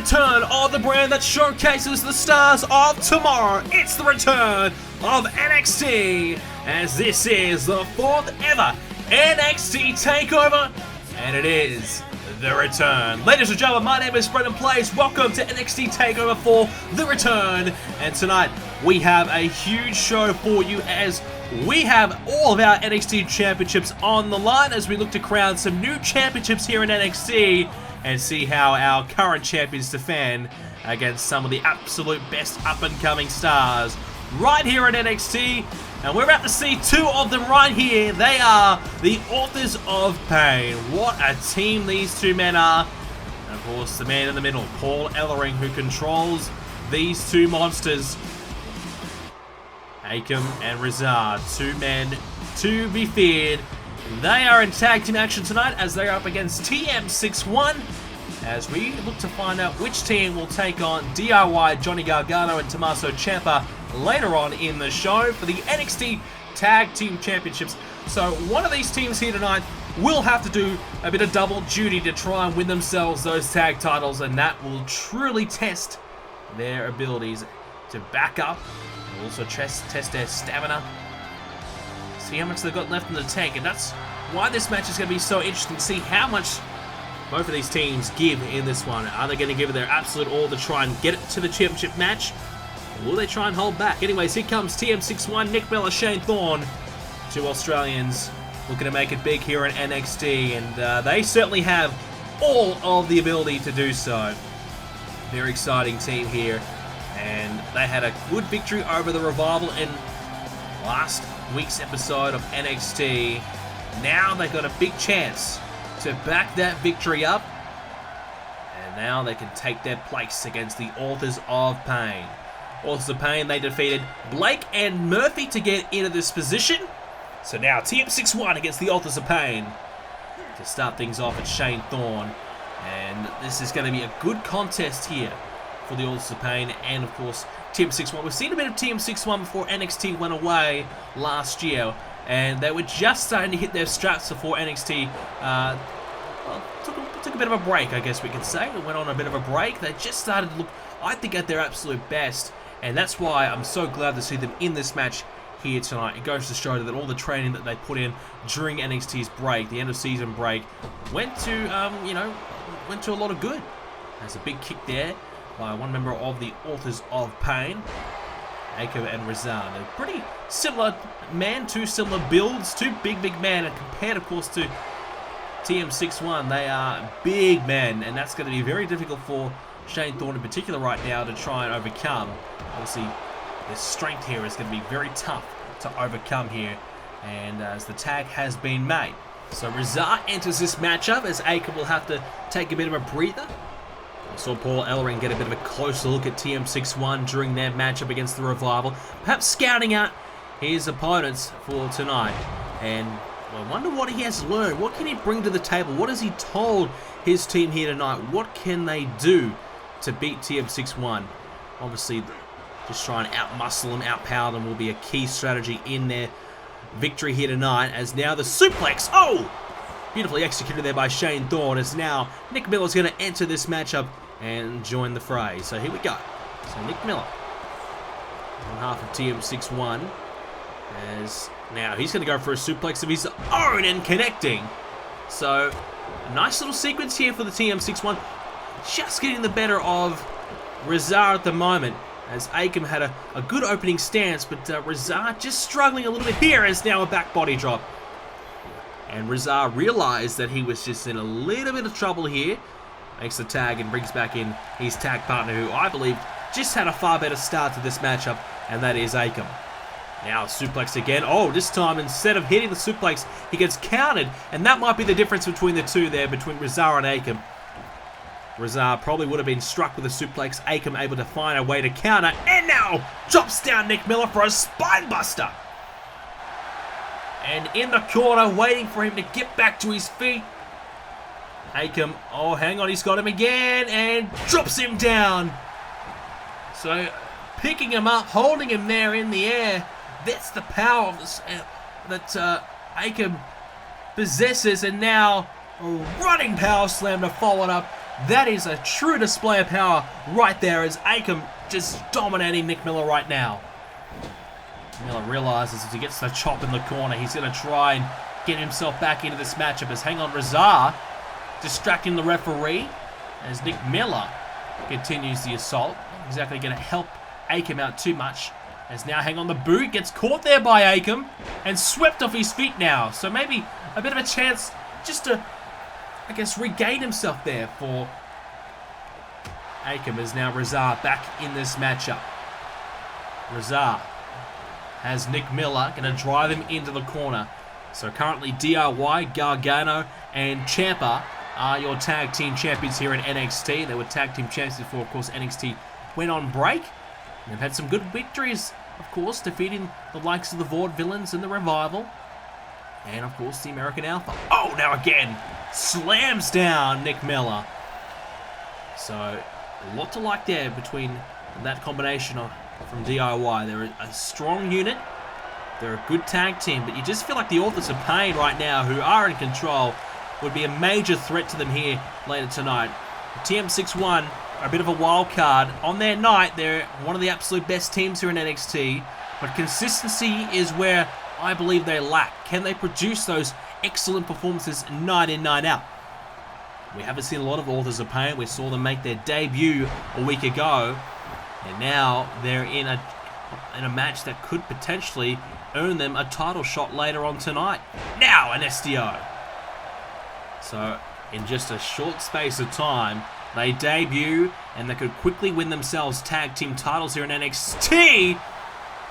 return of the brand that showcases the stars of tomorrow. It's the return of NXT, as this is the 4th ever NXT Takeover, and it is the return. Ladies and gentlemen, my name is BrendenPlayz. Welcome to NXT Takeover for the return, and tonight we have a huge show for you as we have all of our NXT championships on the line as we look to crown some new championships here in NXT and see how our current champions defend against some of the absolute best up-and-coming stars right here at NXT. And we're about to see two of them right here. They are the Authors of Pain. What a team these two men are. And of course, the man in the middle, Paul Ellering, who controls these two monsters. Akam and Rizard, two men to be feared. They are in tag team action tonight as they are up against TM61 as we look to find out which team will take on DIY, Johnny Gargano and Tommaso Ciampa later on in the show for the NXT Tag Team Championships. So one of these teams here tonight will have to do a bit of double duty to try and win themselves those tag titles, and that will truly test their abilities to back up and also test their stamina. See how much they've got left in the tank, and that's why this match is going to be so interesting to see how much both of these teams give in this one. Are they going to give it their absolute all to try and get it to the championship match? Or will they try and hold back? Anyways, here comes TM61, Nick Miller, Shane Thorne. Two Australians looking to make it big here in NXT, and they certainly have all of the ability to do so. Very exciting team here, and they had a good victory over the Revival in last week's episode of NXT. Now they've got a big chance to back that victory up, and now they can take their place against the Authors of Pain. Authors of Pain, they defeated Blake and Murphy to get into this position. So now TM61 against the Authors of Pain. To start things off, it's Shane Thorne, and this is going to be a good contest here for the Authors of Pain and of course TM61. We've seen a bit of TM61 before NXT went away last year, and they were just starting to hit their straps before NXT took a bit of a break, I guess we could say. It went on a bit of a break. They just started to look, I think, at their absolute best, and that's why I'm so glad to see them in this match here tonight. It goes to show that all the training that they put in during NXT's break, the end of season break, went to a lot of good. There's a big kick there by one member of the Authors of Pain, Akam and Rizard. They're pretty similar man, two similar builds, two big men, and compared of course to TM61, they are big men, and that's going to be very difficult for Shane Thorne in particular right now to try and overcome. Obviously, their strength here is going to be very tough to overcome here, and as the tag has been made. So Rizard enters this matchup as Akam will have to take a bit of a breather. We saw Paul Ellering get a bit of a closer look at TM61 during their matchup against the Revival, perhaps scouting out his opponents for tonight. And I wonder what he has learned. What can he bring to the table? What has he told his team here tonight? What can they do to beat TM61? Obviously, just try and out-muscle them, out-power them will be a key strategy in their victory here tonight. As now the suplex, oh! Beautifully executed there by Shane Thorne, as now Nick Miller's going to enter this matchup and join the fray. So here we go. So Nick Miller on behalf of TM61, as now he's going to go for a suplex of his own and connecting. So a nice little sequence here for the TM61. Just getting the better of Rizard at the moment, as Akam had a good opening stance, but Rizard just struggling a little bit here as now a back body drop. And Rizard realized that he was just in a little bit of trouble here. Makes the tag and brings back in his tag partner, who I believe just had a far better start to this matchup, and that is Akam. Now suplex again. Oh, this time instead of hitting the suplex, he gets countered, and that might be the difference between the two there, between Rizard and Akam. Rizard probably would have been struck with a suplex. Akam able to find a way to counter, and now drops down Nick Miller for a spine buster. And in the corner, waiting for him to get back to his feet, Akam, oh, hang on, he's got him again, and drops him down. So, picking him up, holding him there in the air, that's the power of this, that Akam possesses, and now a running power slam to follow it up That is a true display of power right there as Akam just dominating Nick Miller right now. Miller realizes as he gets the chop in the corner, he's going to try and get himself back into this matchup as Hang On Razar distracting the referee as Nick Miller continues the assault. Not exactly going to help Akam out too much as now Hang On the boot gets caught there by Akam and swept off his feet now. So maybe a bit of a chance just to, I guess, regain himself there for Akam as now Razar back in this matchup. Razar has Nick Miller, going to drive him into the corner. So currently DIY, Gargano, and Ciampa are your tag team champions here in NXT. They were tag team champions before, of course, NXT went on break. And they've had some good victories, of course, defeating the likes of the Vaudevillains and the Revival. And, of course, the American Alpha. Oh, now again, slams down Nick Miller. So, a lot to like there between that combination from DIY. They're a strong unit. They're a good tag team, but you just feel like the Authors of Pain right now, who are in control, would be a major threat to them here later tonight. TM61 are a bit of a wild card. On their night, they're one of the absolute best teams here in NXT, but consistency is where I believe they lack. Can they produce those excellent performances night in, night out? We haven't seen a lot of Authors of Pain. We saw them make their debut a week ago, and now they're in a match that could potentially earn them a title shot later on tonight. Now an SDO. So in just a short space of time, they debut and they could quickly win themselves tag team titles here in NXT.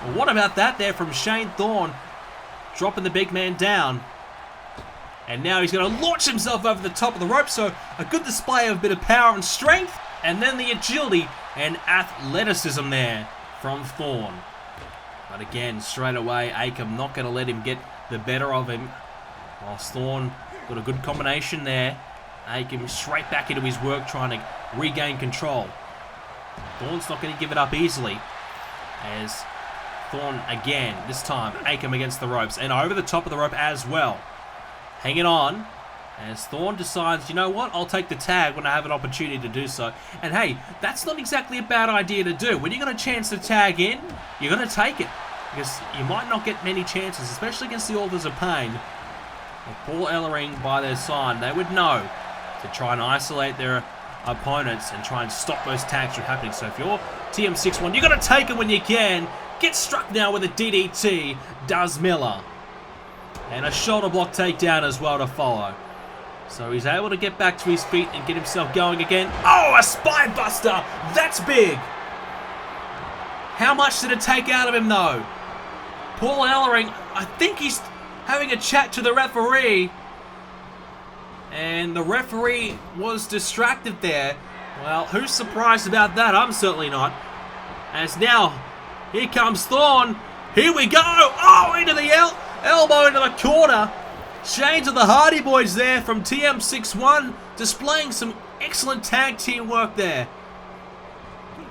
Well, what about that there from Shane Thorne, dropping the big man down. And now he's going to launch himself over the top of the rope. So a good display of a bit of power and strength. And then the agility and athleticism there from Thorne. But again, straight away, Akam not going to let him get the better of him. Whilst Thorne got a good combination there. Akam straight back into his work, trying to regain control. Thorne's not going to give it up easily. As Thorne again, this time, Akam against the ropes. And over the top of the rope as well. Hanging on. As Thorne decides, you know what, I'll take the tag when I have an opportunity to do so. And hey, that's not exactly a bad idea to do. When you got a chance to tag in, you're going to take it. Because you might not get many chances, especially against the Authors of Pain. With Paul Ellering by their side, they would know to try and isolate their opponents and try and stop those tags from happening. So if you're TM61, you've got to take it when you can. Get struck now with a DDT, does Miller. And a shoulder block takedown as well to follow. So he's able to get back to his feet and get himself going again. Oh, a spine buster! That's big! How much did it take out of him, though? Paul Ellering, I think he's having a chat to the referee. And the referee was distracted there. Well, who's surprised about that? I'm certainly not. As now, here comes Thorne. Here we go! Oh, into the elbow into the corner. Shades of the Hardy Boys there from TM61, displaying some excellent tag team work there.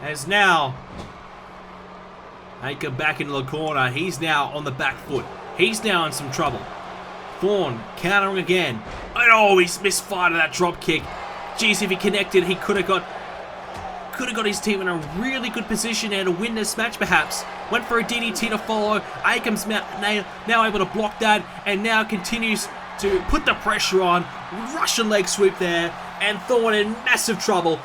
As now, Akam back into the corner. He's now on the back foot. He's now in some trouble. Thorne countering again. And oh, he's misfired that drop kick. Jeez, if he connected, he could have got his team in a really good position there to win this match, perhaps. Went for a DDT to follow. Akam's now able to block that, and now continues to put the pressure on. Russian leg sweep there, and Thorne in massive trouble.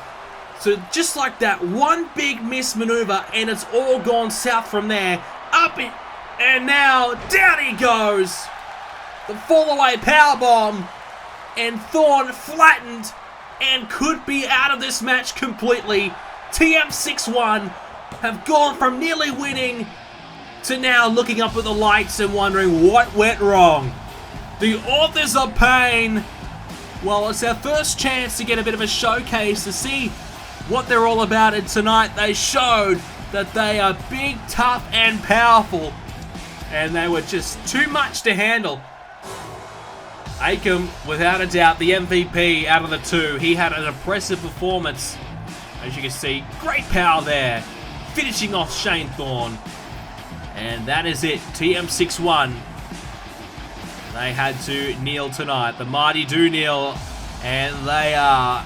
So just like that, one big miss maneuver, and it's all gone south from there. Up it, and now down he goes. The fall-away powerbomb, and Thorne flattened and could be out of this match completely. TM61 have gone from nearly winning to now looking up at the lights and wondering what went wrong. The Authors of Pain, well, it's our first chance to get a bit of a showcase to see what they're all about, and tonight they showed that they are big, tough, and powerful, and they were just too much to handle. Akam, without a doubt, the MVP out of the two. He had an impressive performance. As you can see, great power there. Finishing off Shane Thorne. And that is it. TM61. They had to kneel tonight. The mighty do kneel. And they are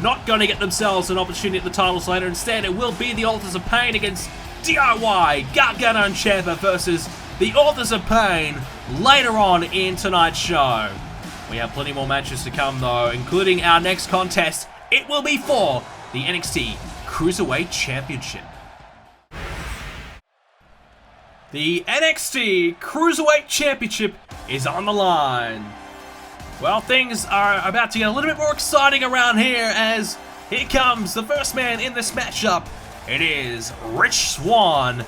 not going to get themselves an opportunity at the titles later. Instead, it will be the Authors of Pain against DIY, Gargano and Ciampa versus the Authors of Pain later on in tonight's show. We have plenty more matches to come though, including our next contest. It will be for the NXT Cruiserweight Championship. The NXT Cruiserweight Championship is on the line. Well, things are about to get a little bit more exciting around here as here comes the first man in this matchup. It is Rich Swann.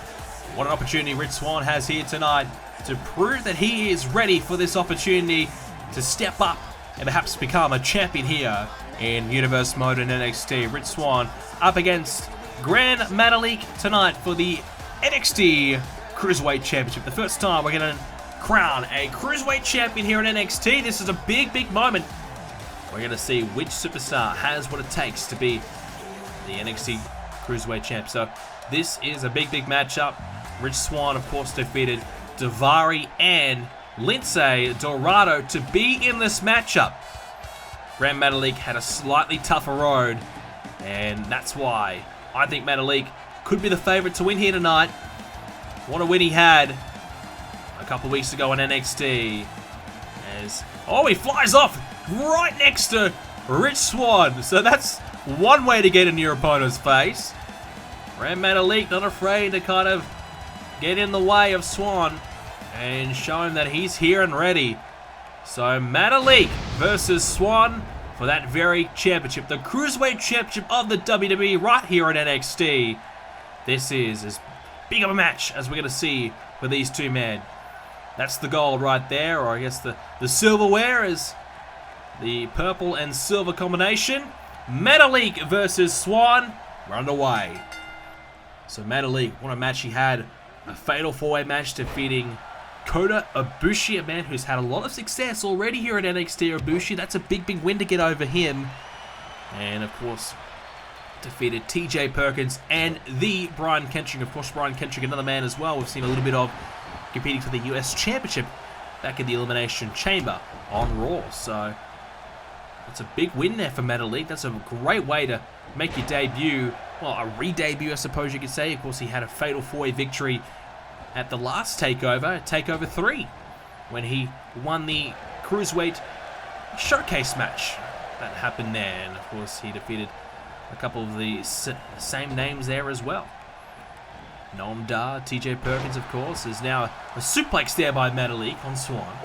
What an opportunity Rich Swann has here tonight to prove that he is ready for this opportunity to step up and perhaps become a champion here in Universe Mode in NXT. Rich Swann up against Gran Metalik tonight for the NXT Cruiserweight Championship. The first time we're going to crown a Cruiserweight Champion here in NXT. This is a big, big moment. We're going to see which superstar has what it takes to be the NXT Cruiserweight Champ. So this is a big, big matchup. Rich Swann, of course, defeated Daivari and Lindsay Dorado to be in this matchup. Gran Metalik had a slightly tougher road, and that's why I think Metalik could be the favorite to win here tonight. What a win he had a couple of weeks ago in NXT. He flies off right next to Rich Swann. So that's one way to get in your opponent's face. Gran Metalik not afraid to kind of get in the way of Swann and show him that he's here and ready. So Metalik versus Swann for that very championship, the Cruiserweight Championship of the WWE right here at NXT. This is as big of a match as we're going to see for these two men. That's the gold right there, or I guess the silverware is the purple and silver combination. Metalik versus Swann. We're underway. So Metalik, what a match he had. A fatal four-way match defeating Kota Ibushi, a man who's had a lot of success already here at NXT. Ibushi, that's a big, big win to get over him. And of course, defeated TJ Perkins and the Brian Kendrick. Of course, Brian Kendrick, another man as well. We've seen a little bit of competing for the US Championship back in the Elimination Chamber on Raw. So that's a big win there for Metalik. That's a great way to make your debut. Well, a re-debut, I suppose you could say. Of course, he had a fatal four-way victory at the last Takeover, Takeover 3, when he won the Cruiserweight Showcase match that happened there. And of course, he defeated a couple of the same names there as well. Noam Dar, TJ Perkins, of course, is now a suplex there by Metalik on Swann.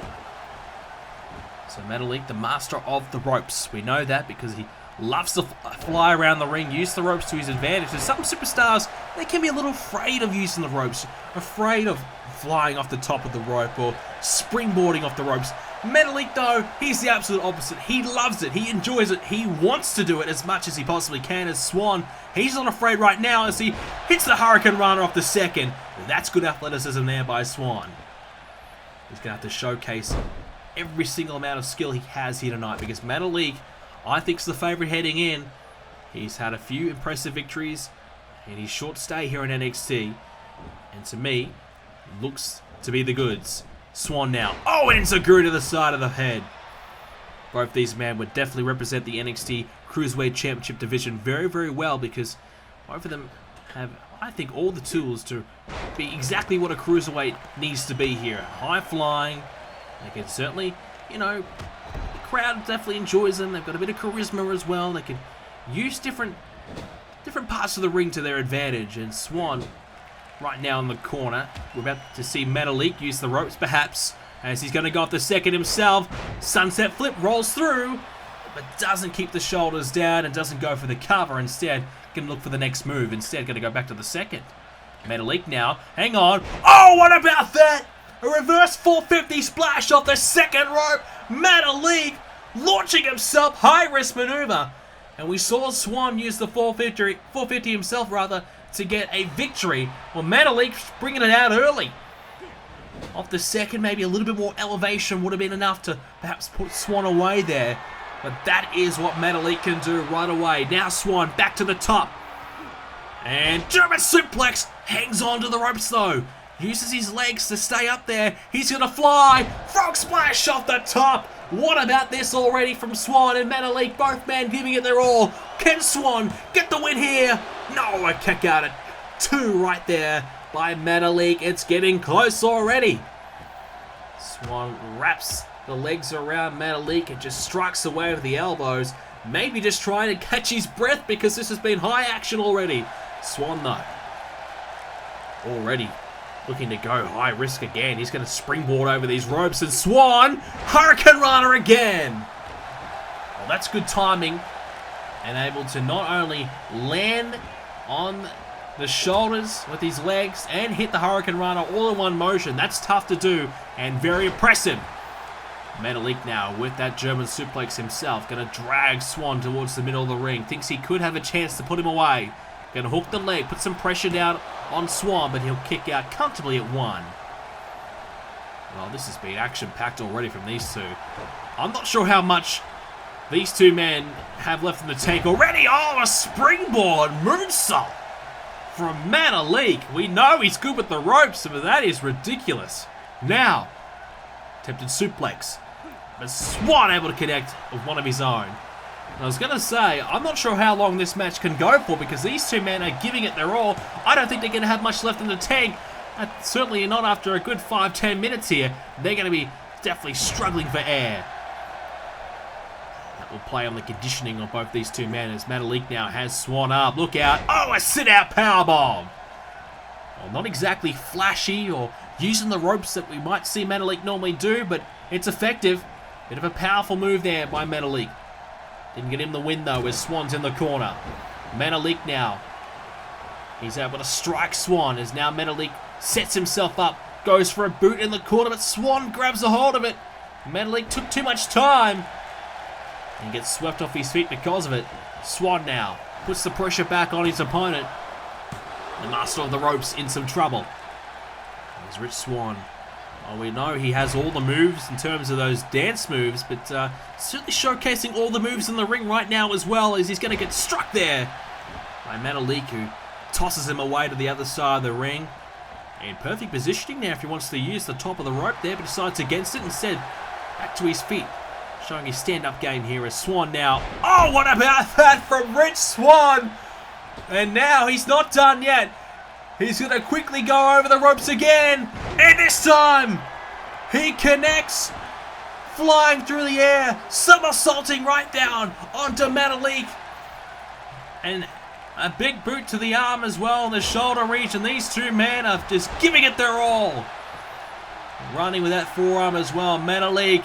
So Metalik, the master of the ropes. We know that because he loves to fly around the ring, use the ropes to his advantage. And some superstars, they can be a little afraid of using the ropes, afraid of flying off the top of the rope or springboarding off the ropes. Metalik, though, he's the absolute opposite. He loves it. He enjoys it. He wants to do it as much as he possibly can. As Swann, he's not afraid right now as he hits the Hurricane Rana off the second. That's good athleticism there by Swann. He's going to have to showcase every single amount of skill he has here tonight because Metalik, I think, is the favorite heading in. He's had a few impressive victories in his short stay here in NXT. And to me, looks to be the goods. Swann now. Oh, and Zaguri to the side of the head. Both these men would definitely represent the NXT Cruiserweight Championship division very, very well because both of them have, I think, all the tools to be exactly what a Cruiserweight needs to be here. High flying. They can certainly, you know, the crowd definitely enjoys them. They've got a bit of charisma as well. They can use different parts of the ring to their advantage. And Swann, right now in the corner, we're about to see Metalik use the ropes perhaps, as he's going to go off the second himself. Sunset flip rolls through, but doesn't keep the shoulders down and doesn't go for the cover. Instead, going to look for the next move. Instead, going to go back to the second. Metalik now, hang on. Oh, what about that? A reverse 450 splash off the second rope. Metalik launching himself, high-risk maneuver. And we saw Swann use the 450 himself, to get a victory. Well, Metalik bringing it out early. Off the second, maybe a little bit more elevation would have been enough to perhaps put Swann away there. But that is what Metalik can do right away. Now Swann back to the top. And German suplex, hangs on to the ropes though. Uses his legs to stay up there. He's going to fly. Frog splash off the top. What about this already from Swann and Metalik? Both men giving it their all. Can Swann get the win here? No, a kick out at 2 right there by Metalik. It's getting close already. Swann wraps the legs around Metalik and just strikes away with the elbows. Maybe just trying to catch his breath because this has been high action already. Swann, though, already looking to go high risk again. He's going to springboard over these ropes, and Swann, Hurricane Rana again. Well, that's good timing, and able to not only land on the shoulders with his legs and hit the Hurricane Rana all in one motion. That's tough to do and very impressive. Metalik now with that German suplex himself. Going to drag Swann towards the middle of the ring. Thinks he could have a chance to put him away. Going to hook the leg, put some pressure down on Swann, but he'll kick out comfortably at 1. Well, this has been action-packed already from these two. I'm not sure how much these two men have left in the tank already. Oh, a springboard moonsault from Metalik. We know he's good with the ropes, but that is ridiculous. Now, attempted suplex. But Swann able to connect with one of his own. And I was going to say, I'm not sure how long this match can go for because these two men are giving it their all. I don't think they're going to have much left in the tank. Certainly not after a good 5-10 minutes here. They're going to be definitely struggling for air. That will play on the conditioning of both these two men as Metalik now has Swann up. Look out. Oh, a sit-out powerbomb. Well, not exactly flashy or using the ropes that we might see Metalik normally do, but it's effective. Bit of a powerful move there by Metalik. Didn't get him the win though as Swann's in the corner. Metalik now. He's able to strike Swann as now Metalik sets himself up. Goes for a boot in the corner, but Swann grabs a hold of it. Metalik took too much time and gets swept off his feet because of it. Swann now puts the pressure back on his opponent. The master of the ropes in some trouble. There's Rich Swann. Well, we know he has all the moves in terms of those dance moves, but certainly showcasing all the moves in the ring right now as well, as he's going to get struck there by Metalik, who tosses him away to the other side of the ring. In perfect positioning now if he wants to use the top of the rope there, but decides against it instead. Back to his feet, showing his stand-up game here as Swann now. Oh, what about that from Rich Swann? And now he's not done yet. He's going to quickly go over the ropes again. And this time, he connects. Flying through the air. Somersaulting right down onto Metalik. And a big boot to the arm as well in the shoulder region. These two men are just giving it their all. Running with that forearm as well. Metalik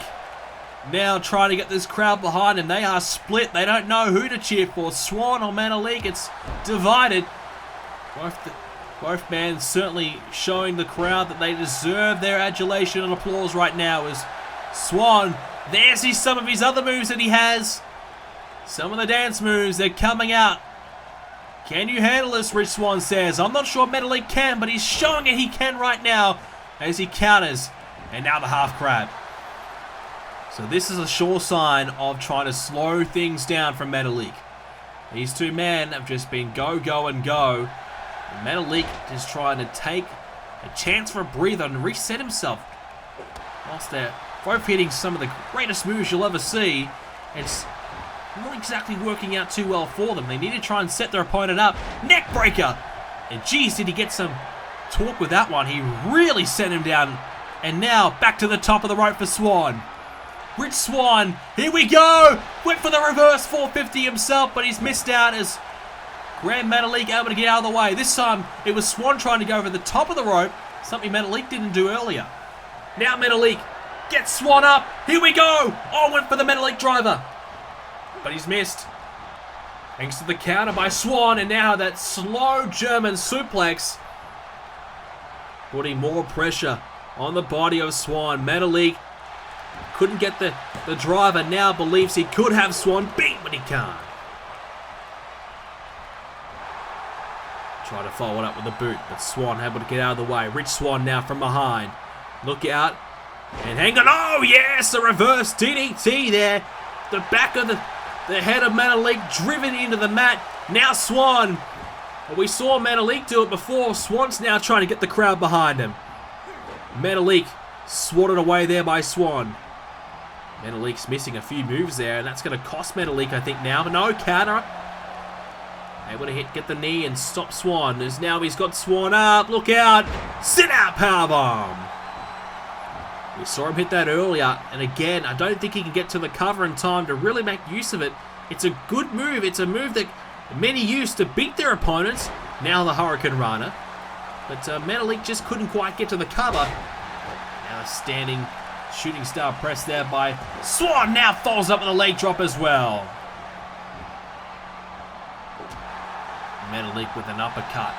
now trying to get this crowd behind him. They are split. They don't know who to cheer for. Swann or Metalik. It's divided. Both men certainly showing the crowd that they deserve their adulation and applause right now as Swann, there's some of his other moves that he has. Some of the dance moves, they're coming out. Can you handle this, Rich Swann says. I'm not sure Metalik can, but he's showing it he can right now as he counters. And now the half crab. So this is a sure sign of trying to slow things down from Metalik. These two men have just been go, go, and go. Metalik is trying to take a chance for a breather and reset himself. Whilst they're both hitting some of the greatest moves you'll ever see, it's not exactly working out too well for them. They need to try and set their opponent up. Neck breaker! And geez, did he get some torque with that one. He really sent him down. And now back to the top of the rope for Swann. Rich Swann, here we go! Went for the reverse 450 himself, but he's missed out as Gran Metalik able to get out of the way. This time, it was Swann trying to go over the top of the rope, something Metalik didn't do earlier. Now Metalik gets Swann up. Here we go! Oh, went for the Metalik driver. But he's missed. Thanks to the counter by Swann, and now that slow German suplex, putting more pressure on the body of Swann. Metalik couldn't get the driver, now believes he could have Swann beat, but he can't. Try to follow it up with a boot, but Swann able to get out of the way. Rich Swann now from behind. Look out. And hang on. Oh, yes, a reverse DDT there. The back of the head of Metalik driven into the mat. Now Swann. Well, we saw Metalik do it before. Swann's now trying to get the crowd behind him. Metalik swatted away there by Swann. Metalik's missing a few moves there, and that's going to cost Metalik, I think, now. But no, counter. Able to get the knee and stop Swann. As now he's got Swann up. Look out. Sit out powerbomb. We saw him hit that earlier. And again, I don't think he can get to the cover in time to really make use of it. It's a good move. It's a move that many use to beat their opponents. Now the Hurricane Rana. But Metalik just couldn't quite get to the cover. Now standing shooting star press there by Swann. Now follows up with a leg drop as well. Metalik with an uppercut.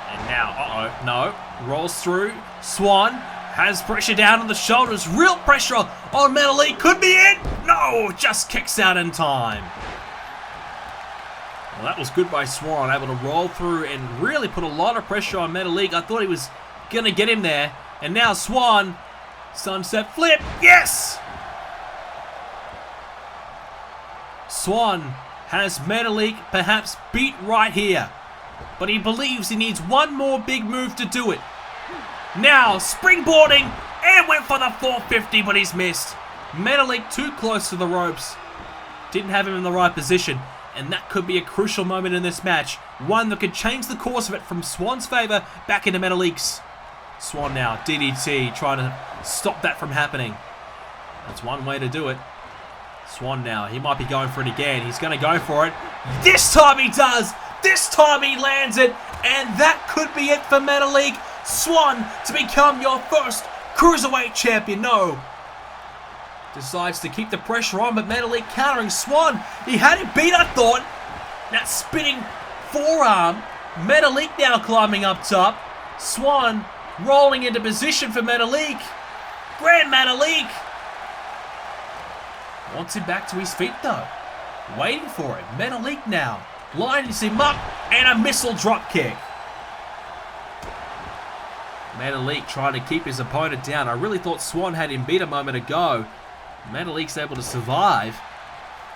And now, no. Rolls through. Swann has pressure down on the shoulders. Real pressure on Metalik. Could be it. No, just kicks out in time. Well, that was good by Swann. Able to roll through and really put a lot of pressure on Metalik. I thought he was going to get him there. And now Swann. Sunset flip. Yes! Swann has Metalik perhaps beat right here. But he believes he needs one more big move to do it. Now, springboarding, and went for the 450, but he's missed. Metalik too close to the ropes. Didn't have him in the right position, and that could be a crucial moment in this match. One that could change the course of it from Swann's favor back into Metalik's. Swann now, DDT, trying to stop that from happening. That's one way to do it. Swann now, he might be going for it again. He's going to go for it. This time he does! This time he lands it, and that could be it for Metalik. Swann to become your first Cruiserweight champion. No. Decides to keep the pressure on, but Metalik countering Swann. He had him beat, I thought. That spinning forearm. Metalik now climbing up top. Swann rolling into position for Metalik. Gran Metalik. Wants him back to his feet though. Waiting for it. Metalik now. Lines him up, and a missile drop kick. Metalik trying to keep his opponent down. I really thought Swann had him beat a moment ago. Metalik's able to survive.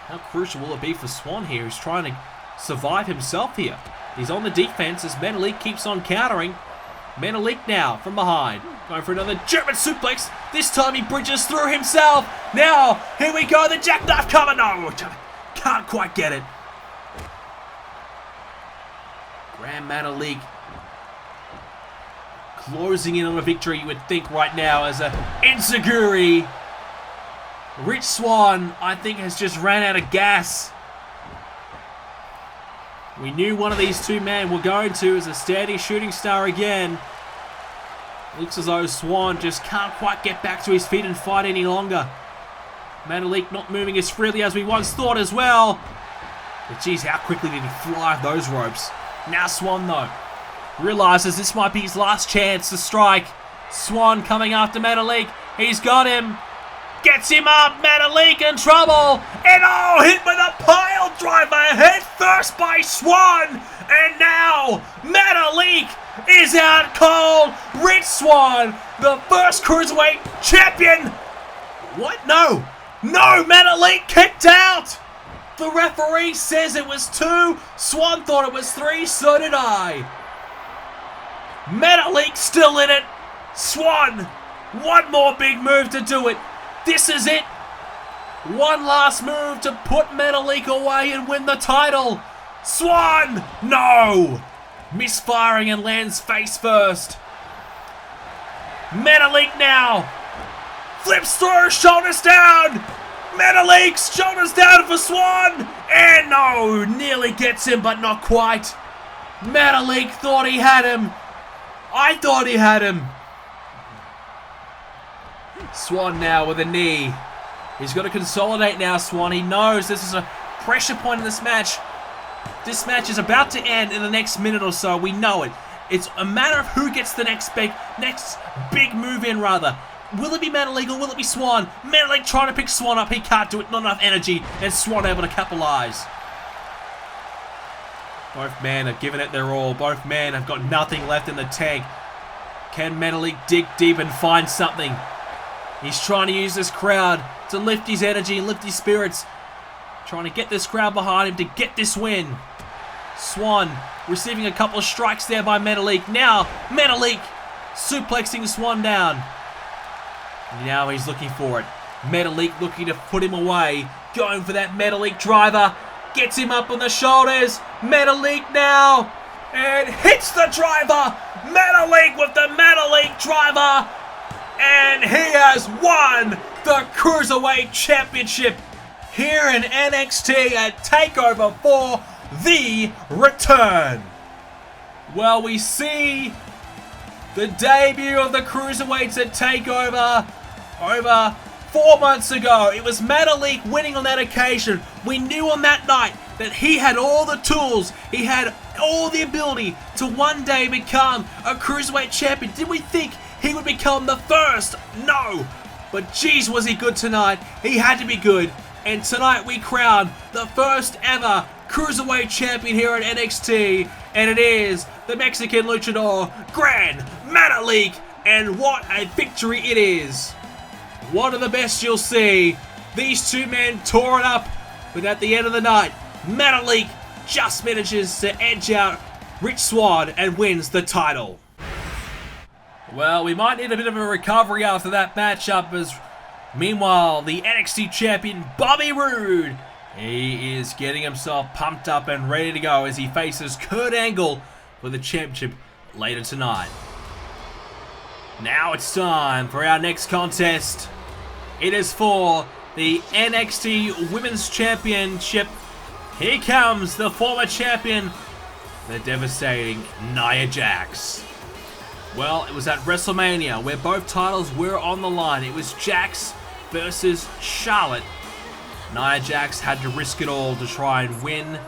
How crucial will it be for Swann here? He's trying to survive himself here. He's on the defense as Metalik keeps on countering. Metalik now from behind. Going for another German suplex. This time he bridges through himself. Now, here we go. The jackknife cover. No, can't quite get it. Gran Metalik closing in on a victory, you would think, right now as a enziguri. Rich Swann, I think, has just ran out of gas. We knew one of these two men were going to as a standing shooting star again. Looks as though Swann just can't quite get back to his feet and fight any longer. Metalik not moving as freely as we once thought as well. But geez, how quickly did he fly those ropes? Now Swann, though, realizes this might be his last chance to strike. Swann coming after Metalik. He's got him. Gets him up. Metalik in trouble. And oh, hit with a pile driver. Head first by Swann. And now Metalik is out cold. Rich Swann, the first Cruiserweight champion. What? No. No, Metalik kicked out. The referee says it was 2. Swann thought it was 3. So did I. Metalik still in it. Swann, one more big move to do it. This is it. One last move to put Metalik away and win the title. Swann, no. Misfiring and lands face first. Metalik now. Flips through, shoulders down. Metalik's shoulders down for Swann. And no, nearly gets him, but not quite. Metalik thought he had him. I thought he had him. Swann now with a knee. He's got to consolidate now, Swann. He knows this is a pressure point in this match. This match is about to end in the next minute or so. We know it. It's a matter of who gets the next big move in, rather. Will it be Metalik or will it be Swann? Metalik trying to pick Swann up. He can't do it. Not enough energy. And Swann able to capitalize. Both men have given it their all. Both men have got nothing left in the tank. Can Metalik dig deep and find something? He's trying to use this crowd to lift his energy and lift his spirits. Trying to get this crowd behind him to get this win. Swann receiving a couple of strikes there by Metalik. Now Metalik suplexing Swann down. Now he's looking for it. Metalik looking to put him away. Going for that Metalik driver. Gets him up on the shoulders. Metalik now. And hits the driver. Metalik with the Metalik driver. And he has won the Cruiserweight Championship here in NXT at TakeOver for the return. Well, we see the debut of the Cruiserweights at TakeOver over 4 months ago. It was Metalik winning on that occasion. We knew on that night that he had all the tools, he had all the ability to one day become a Cruiserweight champion. Did we think he would become the first? No. But geez, was he good tonight. He had to be good. And tonight we crown the first ever Cruiserweight champion here at NXT. And it is the Mexican luchador, Gran Metalik. And what a victory it is. One of the best you'll see. These two men tore it up. But at the end of the night, Metalik just manages to edge out Rich Swann and wins the title. Well, we might need a bit of a recovery after that matchup, as meanwhile, the NXT champion Bobby Roode, he is getting himself pumped up and ready to go as he faces Kurt Angle for the championship later tonight. Now it's time for our next contest. It is for the NXT Women's Championship. Here comes the former champion, the devastating Nia Jax. Well, it was at WrestleMania where both titles were on the line. It was Jax versus Charlotte. Nia Jax had to risk it all to try and win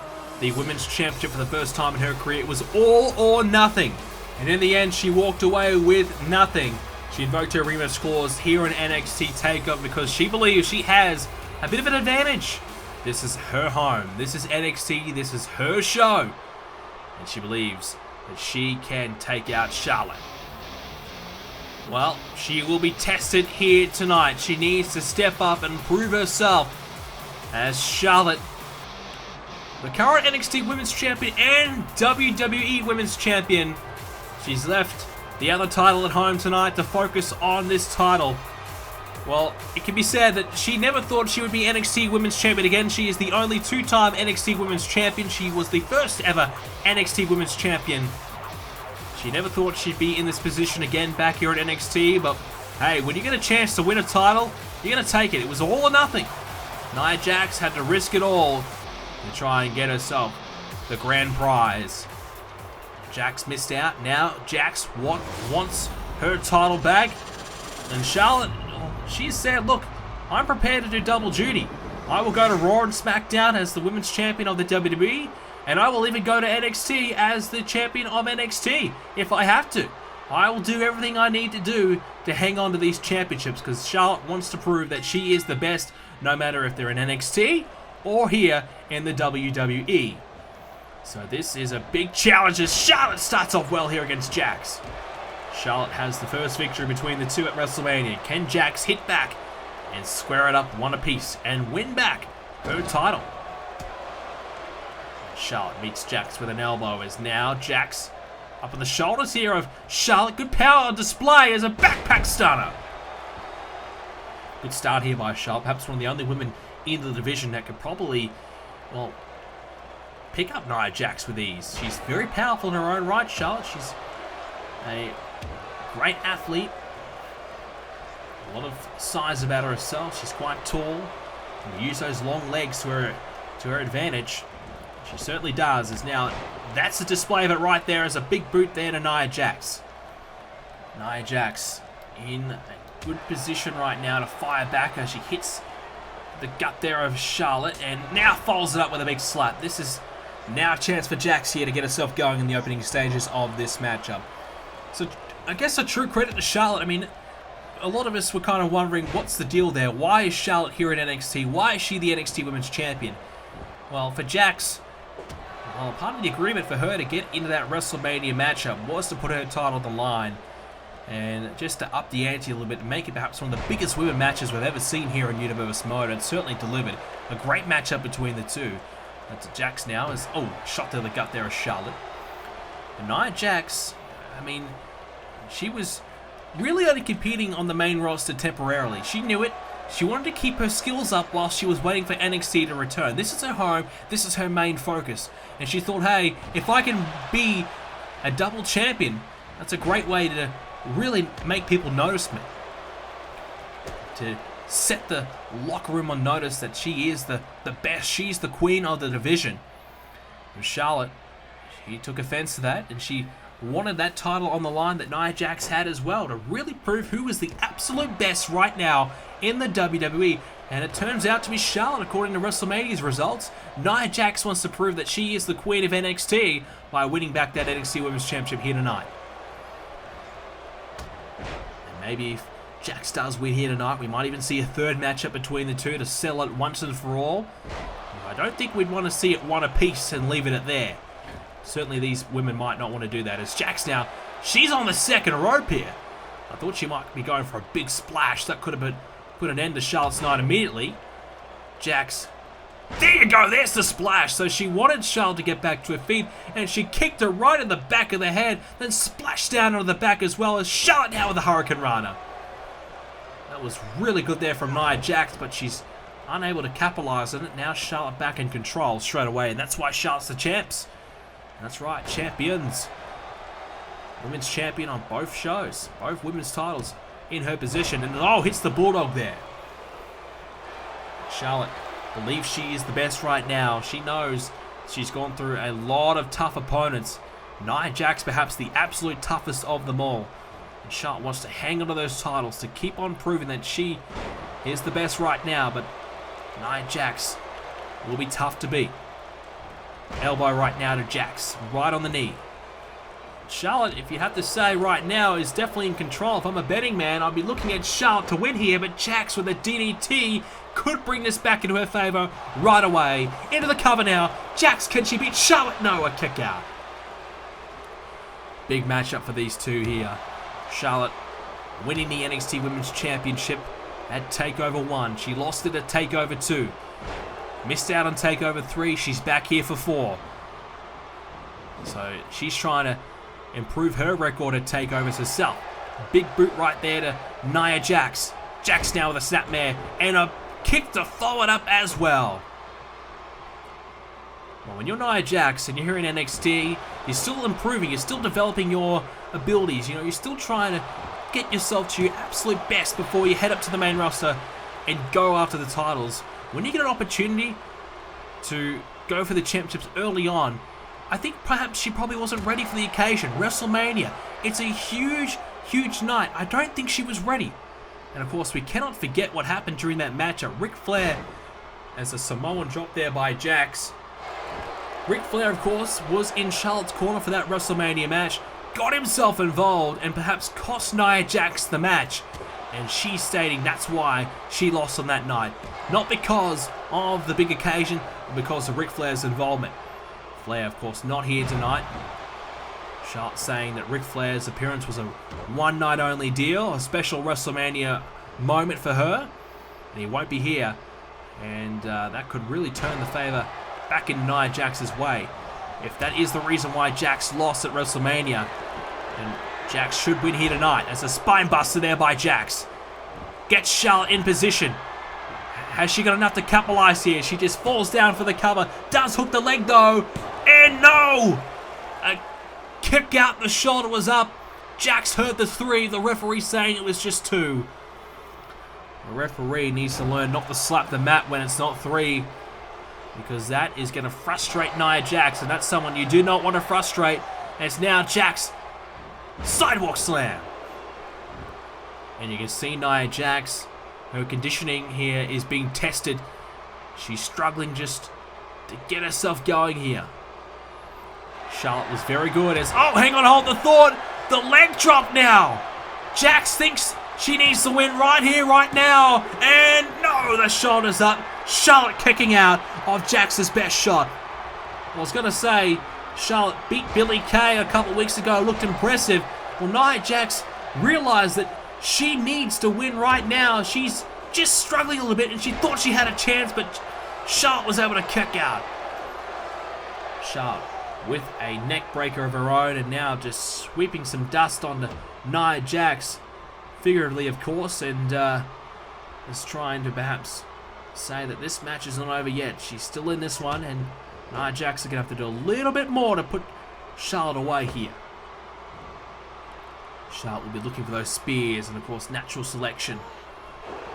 the Women's Championship for the first time in her career. It was all or nothing. And in the end, she walked away with nothing. She invoked her rematch clause here in NXT TakeOver because she believes she has a bit of an advantage. This is her home. This is NXT. This is her show. And she believes that she can take out Charlotte. Well, she will be tested here tonight. She needs to step up and prove herself as Charlotte, the current NXT Women's Champion and WWE Women's Champion. She's left the other title at home tonight to focus on this title. Well, it can be said that she never thought she would be NXT Women's Champion again. She is the only two-time NXT Women's Champion. She was the first ever NXT Women's Champion. She never thought she'd be in this position again back here at NXT, but hey, when you get a chance to win a title, you're going to take it. It was all or nothing. Nia Jax had to risk it all to try and get herself the grand prize. Jax missed out. Now Jax wants her title back. And Charlotte, she said, look, I'm prepared to do double duty. I will go to Raw and Smackdown as the Women's Champion of the WWE. And I will even go to NXT as the champion of NXT if I have to. I will do everything I need to do to hang on to these championships because Charlotte wants to prove that she is the best no matter if they're in NXT or here in the WWE. So this is a big challenge as Charlotte starts off well here against Jax. Charlotte has the first victory between the two at WrestleMania. Can Jax hit back and square it up one apiece and win back her title? Charlotte meets Jax with an elbow as now Jax up on the shoulders here of Charlotte. Good power on display as a backpack stunner. Good start here by Charlotte. Perhaps one of the only women in the division that could probably, well, pick up Nia Jax with ease. She's very powerful in her own right, Charlotte. She's a great athlete. A lot of size about herself. She's quite tall. Can use those long legs to her advantage. She certainly does. As now, that's a display of it right there as a big boot there to Nia Jax. Nia Jax in a good position right now to fire back as she hits the gut there of Charlotte and now follows it up with a big slap. This is now a chance for Jax here to get herself going in the opening stages of this matchup. So I guess a true credit to Charlotte. I mean, a lot of us were kind of wondering what's the deal there. Why is Charlotte here at NXT? Why is she the NXT Women's Champion? Well, for Jax, well, part of the agreement for her to get into that WrestleMania matchup was to put her title on the line and just to up the ante a little bit and make it perhaps one of the biggest women matches we've ever seen here in Universe Mode, and certainly delivered a great matchup between the two. That's Jax now as, oh, shot to the gut there of Charlotte. But Nia Jax, I mean, she was really only competing on the main roster temporarily. She knew it. She wanted to keep her skills up while she was waiting for NXT to return. This is her home. This is her main focus. And she thought, hey, if I can be a double champion, that's a great way to really make people notice me. To set the locker room on notice that she is the best. She's the queen of the division. And Charlotte, she took offense to that, and she wanted that title on the line that Nia Jax had as well, to really prove who is the absolute best right now in the WWE. And it turns out to be Charlotte, according to WrestleMania's results. Nia Jax wants to prove that she is the queen of NXT by winning back that NXT Women's Championship here tonight. And maybe if Jax does win here tonight, we might even see a third matchup between the two to settle it once and for all. I don't think we'd want to see it one apiece and leave it at there. Certainly these women might not want to do that, as Jax now, she's on the second rope here. I thought she might be going for a big splash. That could have put an end to Charlotte's night immediately. Jax, there you go, there's the splash. So she wanted Charlotte to get back to her feet, and she kicked her right in the back of the head, then splashed down onto the back as well, as Charlotte now with the Hurricane Rana. That was really good there from Nia Jax, but she's unable to capitalize on it. Now Charlotte back in control straight away, and that's why Charlotte's the champs. That's right, champions. Women's champion on both shows. Both women's titles in her position. And oh, hits the Bulldog there. Charlotte believes she is the best right now. She knows she's gone through a lot of tough opponents. Nia Jax perhaps the absolute toughest of them all. And Charlotte wants to hang on to those titles to keep on proving that she is the best right now. But Nia Jax will be tough to beat. Elbow right now to Jax, right on the knee. Charlotte, if you have to say right now, is definitely in control. If I'm a betting man, I'd be looking at Charlotte to win here, but Jax with a DDT could bring this back into her favor right away. Into the cover now. Jax, can she beat Charlotte? No, a kick out. Big matchup for these two here. Charlotte winning the NXT Women's Championship at TakeOver 1. She lost it at TakeOver 2. Missed out on TakeOver 3. She's back here for 4. So she's trying to improve her record at TakeOvers herself. Big boot right there to Nia Jax. Jax now with a snapmare and a kick to follow it up as well. Well, when you're Nia Jax and you're here in NXT, you're still improving. You're still developing your abilities. You know, you're still trying to get yourself to your absolute best before you head up to the main roster and go after the titles. When you get an opportunity to go for the championships early on, I think perhaps she probably wasn't ready for the occasion. WrestleMania, it's a huge, huge night. I don't think she was ready. And of course, we cannot forget what happened during that match at Ric Flair, as a Samoan drop there by Jax. Ric Flair, of course, was in Charlotte's corner for that WrestleMania match, got himself involved, and perhaps cost Nia Jax the match. And she's stating that's why she lost on that night. Not because of the big occasion, but because of Ric Flair's involvement. Flair, of course, not here tonight. Charlotte saying that Ric Flair's appearance was a one-night-only deal, a special WrestleMania moment for her, and he won't be here. And that could really turn the favor back in Nia Jax's way. If that is the reason why Jax lost at WrestleMania, then Jax should win here tonight. As a spine buster there by Jax. Gets Charlotte in position. Has she got enough to capitalize here? She just falls down for the cover. Does hook the leg though. And no! A kick out, the shoulder was up. Jax heard the 3. The referee saying it was just 2. The referee needs to learn not to slap the mat when it's not 3. Because that is going to frustrate Nia Jax. And that's someone you do not want to frustrate. And it's now Jax. Sidewalk slam. And you can see Nia Jax. Her conditioning here is being tested. She's struggling just to get herself going here. Charlotte was very good as... Oh, hang on, hold the thought. The leg drop now. Jax thinks she needs to win right here, right now. And no, the shoulder's up. Charlotte kicking out of Jax's best shot. I was going to say, Charlotte beat Billie Kay a couple weeks ago. Looked impressive. Well, Nia Jax realized that she needs to win right now. She's just struggling a little bit, and she thought she had a chance, but Charlotte was able to kick out. Charlotte with a neck breaker of her own, and now just sweeping some dust on Nia Jax, figuratively, of course, and is trying to perhaps say that this match is not over yet. She's still in this one, and Nia Jax are going to have to do a little bit more to put Charlotte away here. Charlotte will be looking for those spears and, of course, natural selection.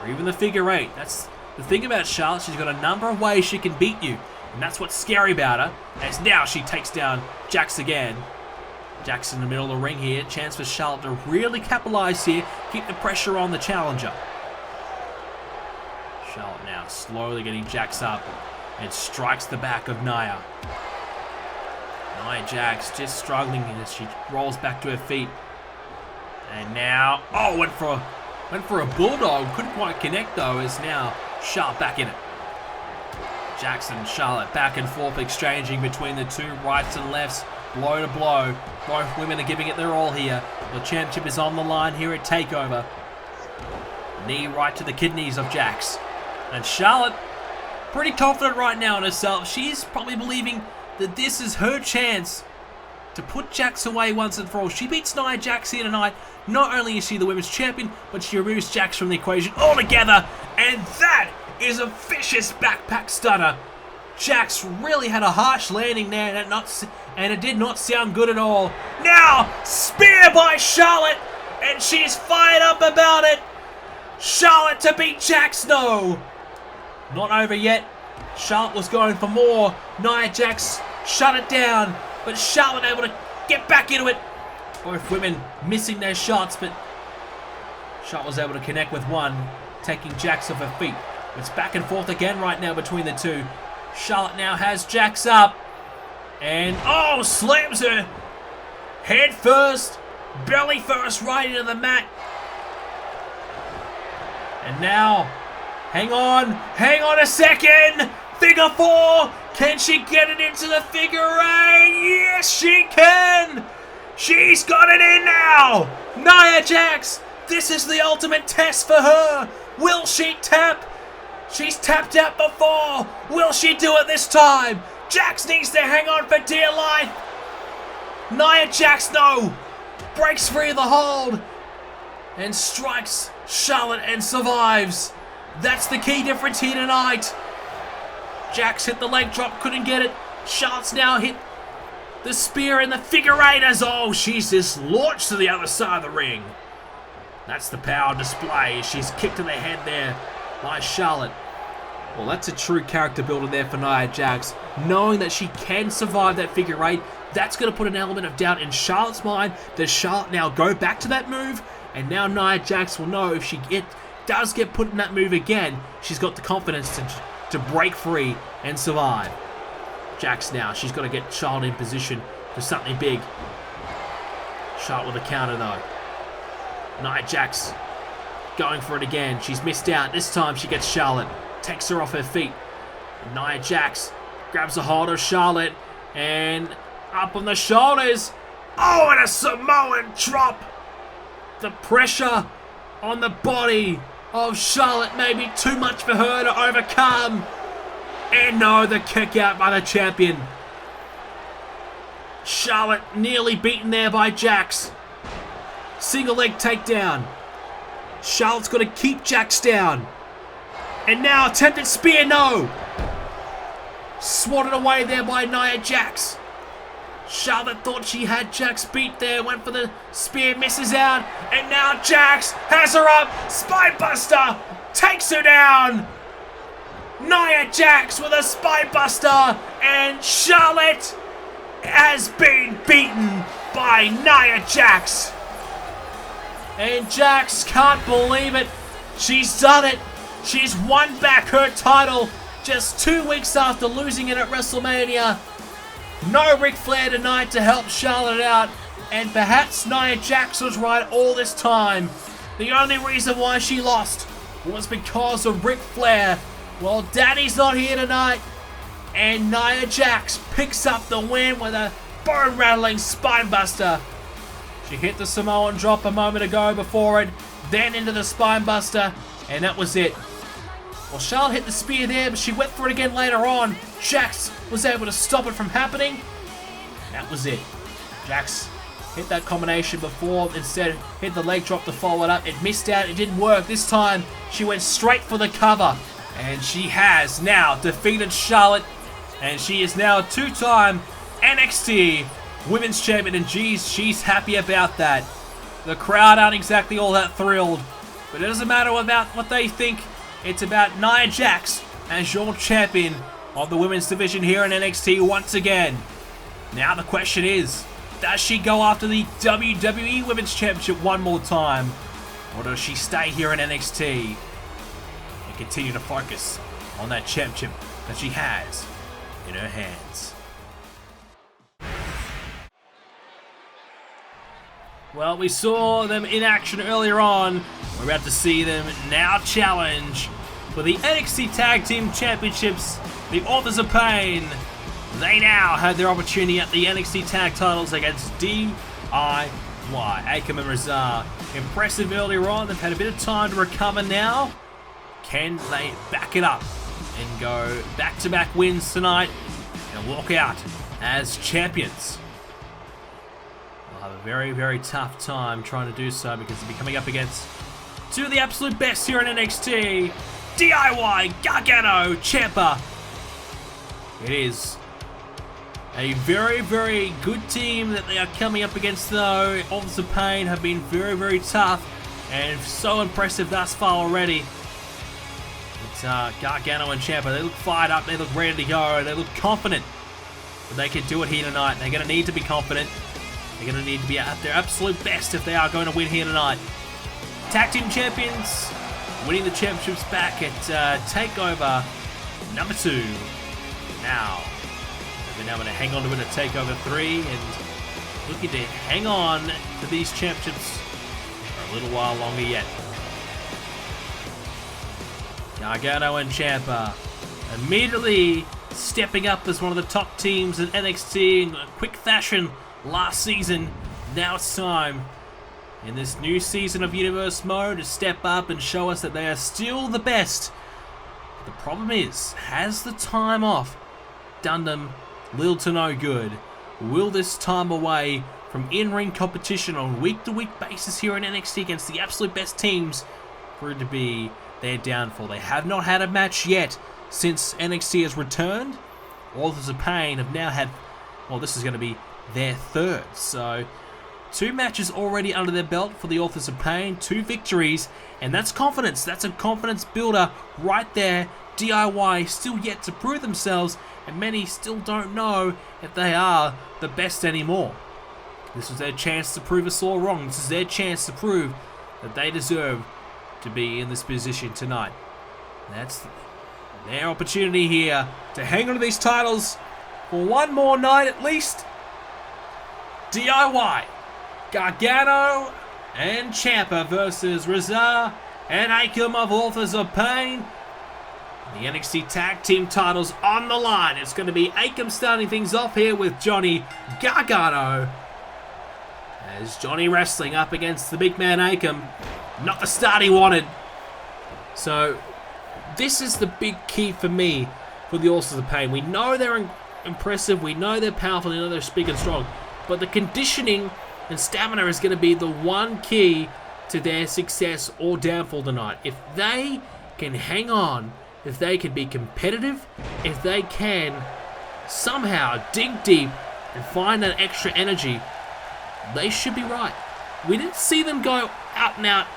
Or even the figure eight. That's the thing about Charlotte. She's got a number of ways she can beat you. And that's what's scary about her. As now she takes down Jax again. Jax in the middle of the ring here. Chance for Charlotte to really capitalize here. Keep the pressure on the challenger. Charlotte now slowly getting Jax up. And strikes the back of Nia. Nia Jax just struggling as she rolls back to her feet. And now, oh, went for a bulldog. Couldn't quite connect though. Is now Charlotte back in it. Jax and Charlotte back and forth exchanging between the two rights and lefts. Blow to blow. Both women are giving it their all here. The championship is on the line here at TakeOver. Knee right to the kidneys of Jax. And Charlotte, pretty confident right now in herself. She's probably believing that this is her chance to put Jax away once and for all. She beats Nia Jax here tonight. Not only is she the women's champion, but she removes Jax from the equation altogether. And that is a vicious backpack stunner. Jax really had a harsh landing there, and it did not sound good at all. Now, spear by Charlotte, and she's fired up about it. Charlotte to beat Jax, no. Not over yet. Charlotte was going for more. Nia Jax shut it down, but Charlotte able to get back into it. Both women missing their shots, but Charlotte was able to connect with one, taking Jax off her feet. It's back and forth again right now between the two. Charlotte now has Jax up. And, oh, slams her head first, belly first, right into the mat. And now, hang on a second. Figure four. Can she get it into the figure eight? Yes, she can. She's got it in now. Nia Jax, this is the ultimate test for her. Will she tap? She's tapped out before. Will she do it this time? Jax needs to hang on for dear life. Nia Jax, no. Breaks free of the hold. And strikes Charlotte and survives. That's the key difference here tonight. Jax hit the leg drop, couldn't get it. Charlotte's now hit the spear and the figure eight as, oh, she's just launched to the other side of the ring. That's the power display. She's kicked to the head there by Charlotte. Well, that's a true character builder there for Nia Jax. Knowing that she can survive that figure eight, that's going to put an element of doubt in Charlotte's mind. Does Charlotte now go back to that move? And now Nia Jax will know if she does get put in that move again, she's got the confidence to break free and survive. Jax now, she's got to get Charlotte in position for something big. Charlotte with a counter though. Nia Jax going for it again. She's missed out. This time she gets Charlotte. Takes her off her feet. And Nia Jax grabs a hold of Charlotte. And up on the shoulders. Oh, and a Samoan drop. The pressure on the body of Charlotte may be too much for her to overcome. And no, the kick out by the champion. Charlotte nearly beaten there by Jax. Single leg takedown. Charlotte's got to keep Jax down. And now attempted spear, no. Swatted away there by Nia Jax. Charlotte thought she had Jax beat there. Went for the spear, misses out. And now Jax has her up. Spinebuster takes her down. Nia Jax with a spinebuster. And Charlotte has been beaten by Nia Jax. And Jax can't believe it. She's done it. She's won back her title just 2 weeks after losing it at WrestleMania. No Ric Flair tonight to help Charlotte out. And perhaps Nia Jax was right all this time. The only reason why she lost was because of Ric Flair. Well, Daddy's not here tonight. And Nia Jax picks up the win with a bone-rattling spinebuster. She hit the Samoan drop a moment ago before it. Then into the spinebuster. And that was it. Well, Charlotte hit the spear there, but she went for it again later on. Jax was able to stop it from happening. That was it. Jax hit that combination before. Instead, hit the leg drop to follow it up. It missed out. It didn't work. This time, she went straight for the cover. And she has now defeated Charlotte. And she is now a two-time NXT Women's Champion. And geez, she's happy about that. The crowd aren't exactly all that thrilled. But it doesn't matter about what they think. It's about Nia Jax as your champion of the women's division here in NXT once again. Now the question is, does she go after the WWE Women's Championship one more time? Or does she stay here in NXT and continue to focus on that championship that she has in her hands? Well, we saw them in action earlier on. We're about to see them now challenge for the NXT Tag Team Championships, the Authors of Pain. They now have their opportunity at the NXT Tag titles against DIY. Akam and Razar. Impressive earlier on. They've had a bit of time to recover now. Can they back it up and go back-to-back wins tonight and walk out as champions? They'll have a very, very tough time trying to do so because they'll be coming up against two of the absolute best here in NXT. DIY, Gargano, Ciampa. It is a very, very good team that they are coming up against, though. Authors of Pain have been very, very tough and so impressive thus far already. It's Gargano and Ciampa. They look fired up. They look ready to go. They look confident that they can do it here tonight. They're going to need to be confident. They're going to need to be at their absolute best if they are going to win here tonight. Tag Team Champions winning the championships back at Takeover number 2. Now, they're now going to hang on to it at Takeover 3 and looking to hang on to these championships for a little while longer yet. Gargano and Ciampa immediately stepping up as one of the top teams in NXT in a quick fashion last season. Now it's time in this new season of Universe Mode to step up and show us that they are still the best. But the problem is, has the time off done them little to no good? Will this time away from in-ring competition on a week-to-week basis here in NXT against the absolute best teams prove to be their downfall? They have not had a match yet since NXT has returned. Authors of Pain have now had, well, this is going to be their third. So 2 matches already under their belt for the Authors of Pain, 2 victories, and that's confidence. That's a confidence builder right there. DIY still yet to prove themselves, and many still don't know if they are the best anymore. This is their chance to prove us all wrong. This is their chance to prove that they deserve to be in this position tonight. That's their opportunity here to hang on to these titles for one more night at least. DIY, Gargano and Ciampa versus Razar and Akam of Authors of Pain. The NXT Tag Team titles on the line. It's going to be Akam starting things off here with Johnny Gargano. As Johnny wrestling up against the big man Akam. Not the start he wanted. So this is the big key for me for the Authors of Pain. We know they're impressive. We know they're powerful. We know they're big and strong. But the conditioning and stamina is going to be the one key to their success or downfall tonight. If they can hang on, if they can be competitive, if they can somehow dig deep and find that extra energy, they should be right. We didn't see them go out and out,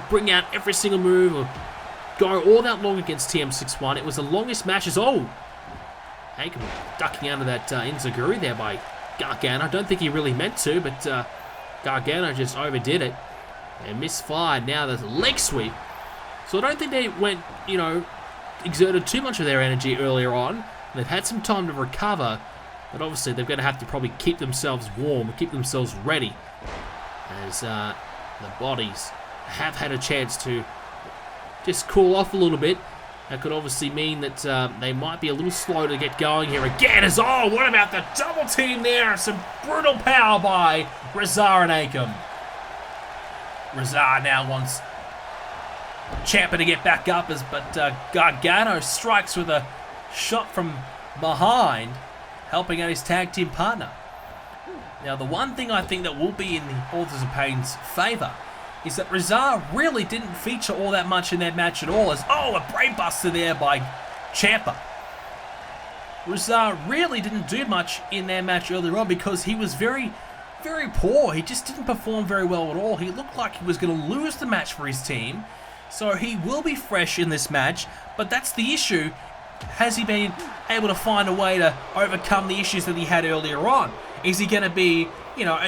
bring out every single move or go all that long against TM61. It was the longest matches. Oh, Akam ducking under that Enziguri there by Gargano. I don't think he really meant to, but Gargano just overdid it and misfired. Now there's a leg sweep. So I don't think they went, exerted too much of their energy earlier on. They've had some time to recover, but obviously they're going to have to probably keep themselves warm, keep themselves ready, as the bodies have had a chance to just cool off a little bit. That could obviously mean that they might be a little slow to get going here again. What about the double team there? Some brutal power by Razar and Akam. Razar now wants Ciampa to get back up, but Gargano strikes with a shot from behind, helping out his tag team partner. Now, the one thing I think that will be in the Authors of Pain's favour is that Rezar really didn't feature all that much in that match at all. As, oh, a brainbuster there by Ciampa. Rezar really didn't do much in their match earlier on because he was very, very poor. He just didn't perform very well at all. He looked like he was going to lose the match for his team. So he will be fresh in this match, but that's the issue. Has he been able to find a way to overcome the issues that he had earlier on? Is he going to be, you know,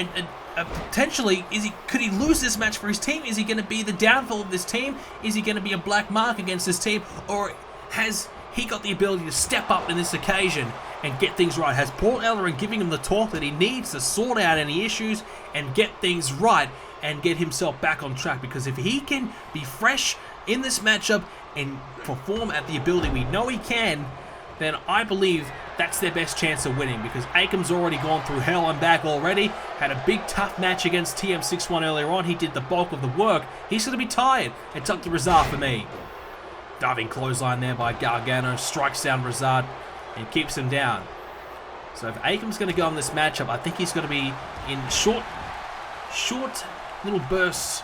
potentially, could he lose this match for his team? Is he going to be the downfall of this team? Is he going to be a black mark against this team? Or has he got the ability to step up in this occasion and get things right? Has Paul Ellering giving him the talk that he needs to sort out any issues and get things right and get himself back on track? Because if he can be fresh in this matchup and perform at the ability we know he can, then I believe that's their best chance of winning, because Akam's already gone through hell and back already. Had a big tough match against TM61 earlier on. He did the bulk of the work. He's going to be tired. It's up to Rezar for me. Diving clothesline there by Gargano. Strikes down Rezar and keeps him down. So if Akam's going to go on this matchup, I think he's going to be in short little bursts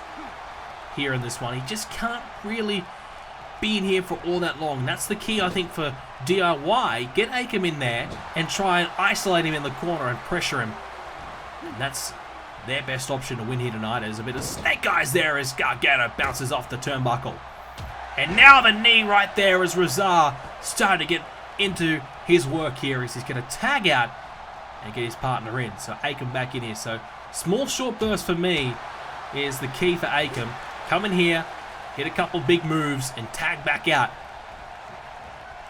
here in this one. He just can't really be in here for all that long. That's the key, I think, for DIY. Get Akam in there and try and isolate him in the corner and pressure him. And that's their best option to win here tonight. There's a bit of snake eyes there as Gargano bounces off the turnbuckle. And now the knee right there as Rezar starting to get into his work here as he's going to tag out and get his partner in. So Akam back in here. So small short burst for me is the key for Akam. Come in here, hit a couple big moves, and tag back out.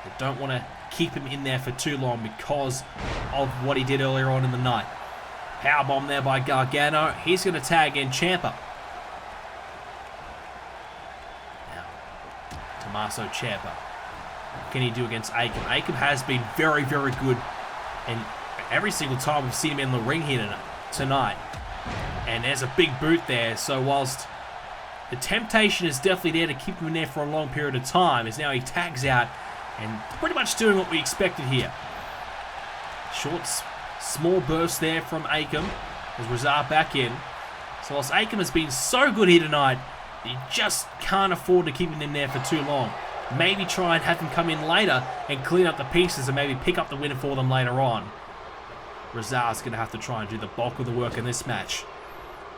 They don't want to keep him in there for too long because of what he did earlier on in the night. Powerbomb there by Gargano. He's going to tag in Ciampa. Now, Tommaso Ciampa. What can he do against Akam? Akam has been very, very good, and every single time we've seen him in the ring here tonight. And there's a big boot there, so whilst the temptation is definitely there to keep him in there for a long period of time, as now he tags out and pretty much doing what we expected here. Short, small burst there from Akam as Rezar back in. So whilst Akam has been so good here tonight, you just can't afford to keep him in there for too long. Maybe try and have him come in later and clean up the pieces and maybe pick up the win for them later on. Rezar's going to have to try and do the bulk of the work in this match.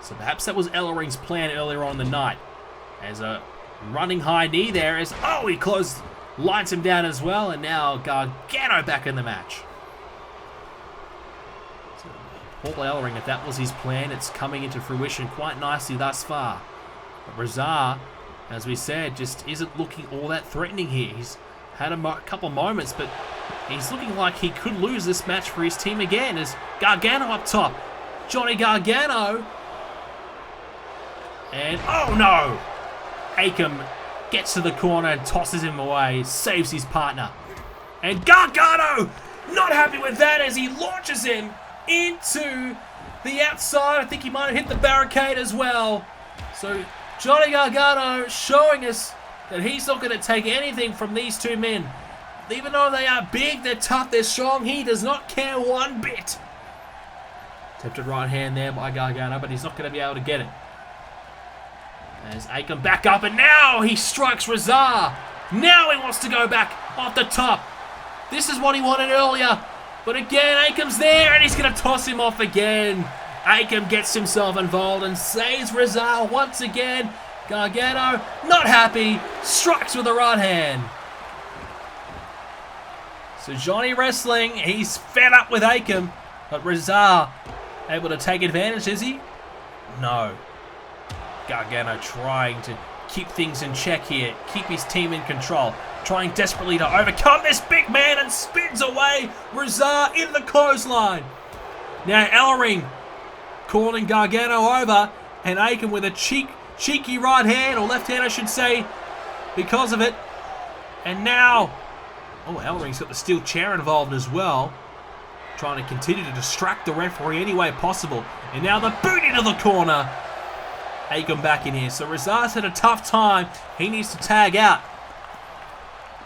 So perhaps that was Ellering's plan earlier on in the night. As a running high knee there is, oh, he lines him down as well, and now Gargano back in the match. So Paul Ellering, if that was his plan, it's coming into fruition quite nicely thus far. But Rezar, as we said, just isn't looking all that threatening here. He's had a couple moments, but he's looking like he could lose this match for his team again. As Gargano up top. Johnny Gargano. And, oh no! Akam gets to the corner and tosses him away, saves his partner. And Gargano, not happy with that as he launches him into the outside. I think he might have hit the barricade as well. So Johnny Gargano showing us that he's not going to take anything from these two men. Even though they are big, they're tough, they're strong, he does not care one bit. Tempted right hand there by Gargano, but he's not going to be able to get it. As Akam back up, and now he strikes Rezar. Now he wants to go back off the top. This is what he wanted earlier. But again, Akam's there, and he's going to toss him off again. Akam gets himself involved and saves Rezar once again. Gargano, not happy, strikes with the right hand. So Johnny Wrestling, he's fed up with Akam. But Rezar able to take advantage, is he? No. Gargano trying to keep things in check here, keep his team in control, trying desperately to overcome this big man and spins away Rezar in the clothesline. Now Ellering calling Gargano over, and Akam with a cheeky right hand, or left hand I should say, because of it. And now, oh, Ellering's got the steel chair involved as well, trying to continue to distract the referee any way possible. And now the boot into the corner. Akam back in here. So Rezar's had a tough time. He needs to tag out.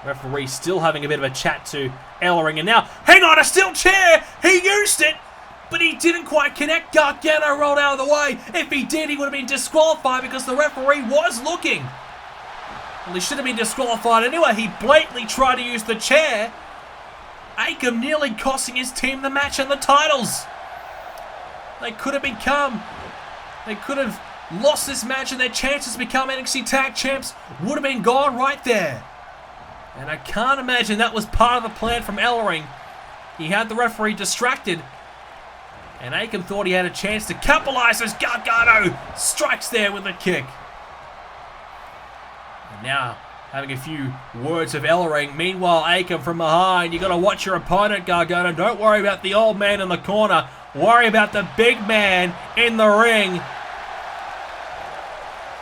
Referee still having a bit of a chat to Ellering. And now, hang on, a steel chair! He used it! but he didn't quite connect. Gargano rolled out of the way. If he did, he would have been disqualified because the referee was looking. Well, he should have been disqualified anyway. He blatantly tried to use the chair. Akam nearly costing his team the match and the titles. They could have lost this match and their chances to become NXT Tag Champs would have been gone right there. And I can't imagine that was part of the plan from Ellering. He had the referee distracted. And Akam thought he had a chance to capitalize as Gargano strikes there with a kick. And now, having a few words of Ellering. Meanwhile, Akam from behind. You got to watch your opponent, Gargano. Don't worry about the old man in the corner. Worry about the big man in the ring.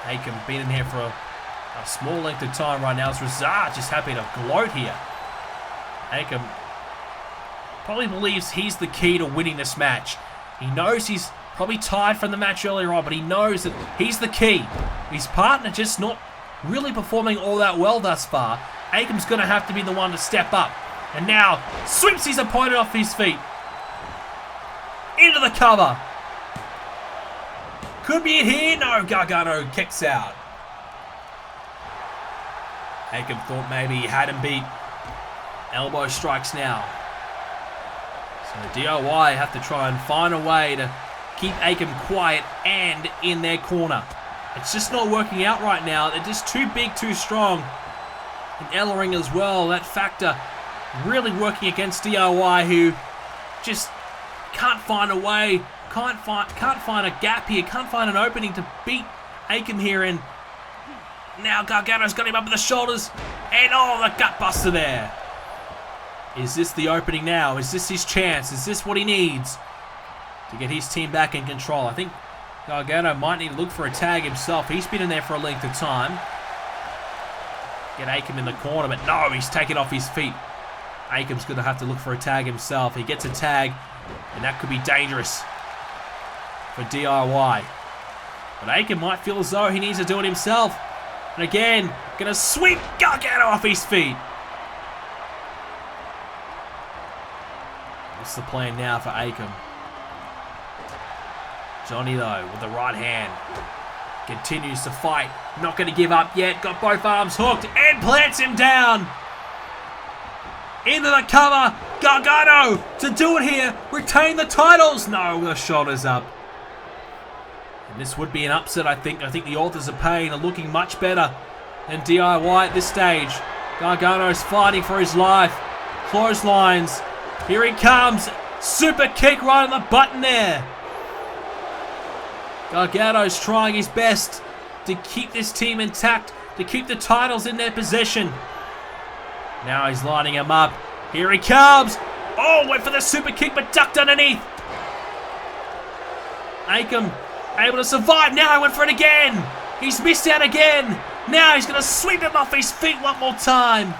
Akam been in here for a small length of time right now. It's Razar just happy to gloat here. Akam probably believes he's the key to winning this match. He knows he's probably tired from the match earlier on, but he knows that he's the key. His partner just not really performing all that well thus far. Akam's going to have to be the one to step up. And now, sweeps his opponent off his feet. Into the cover. Could be it here. No, Gargano kicks out. Akam thought maybe he had him beat. Elbow strikes now. So DIY have to try and find a way to keep Akam quiet and in their corner. It's just not working out right now. They're just too big, too strong. And Ellering as well, that factor really working against DIY, who just can't find a way, can't find a gap here, can't find an opening to beat Akam here. And now Gargano's got him up with the shoulders. And oh, the gut buster there. Is this the opening now? Is this his chance? Is this what he needs to get his team back in control? I think Gargano might need to look for a tag himself. He's been in there for a length of time. Get Akam in the corner, but no, he's taken off his feet. Akam's going to have to look for a tag himself. He gets a tag, and that could be dangerous for DIY. But Akam might feel as though he needs to do it himself. And again, going to sweep Gargano off his feet. What's the plan now for Akam? Johnny, though, with the right hand. Continues to fight. Not going to give up yet. Got both arms hooked and plants him down. Into the cover. Gargano to do it here. Retain the titles. No, the shoulders up. And this would be an upset, I think. I think the Authors of Pain are looking much better than DIY at this stage. Gargano's fighting for his life. Clotheslines. Here he comes. Super kick right on the button there. Gargano's trying his best to keep this team intact, to keep the titles in their possession. Now he's lining him up. Here he comes. Oh, went for the super kick, but ducked underneath. Akam able to survive. Now he went for it again. He's missed out again. Now he's going to sweep him off his feet one more time.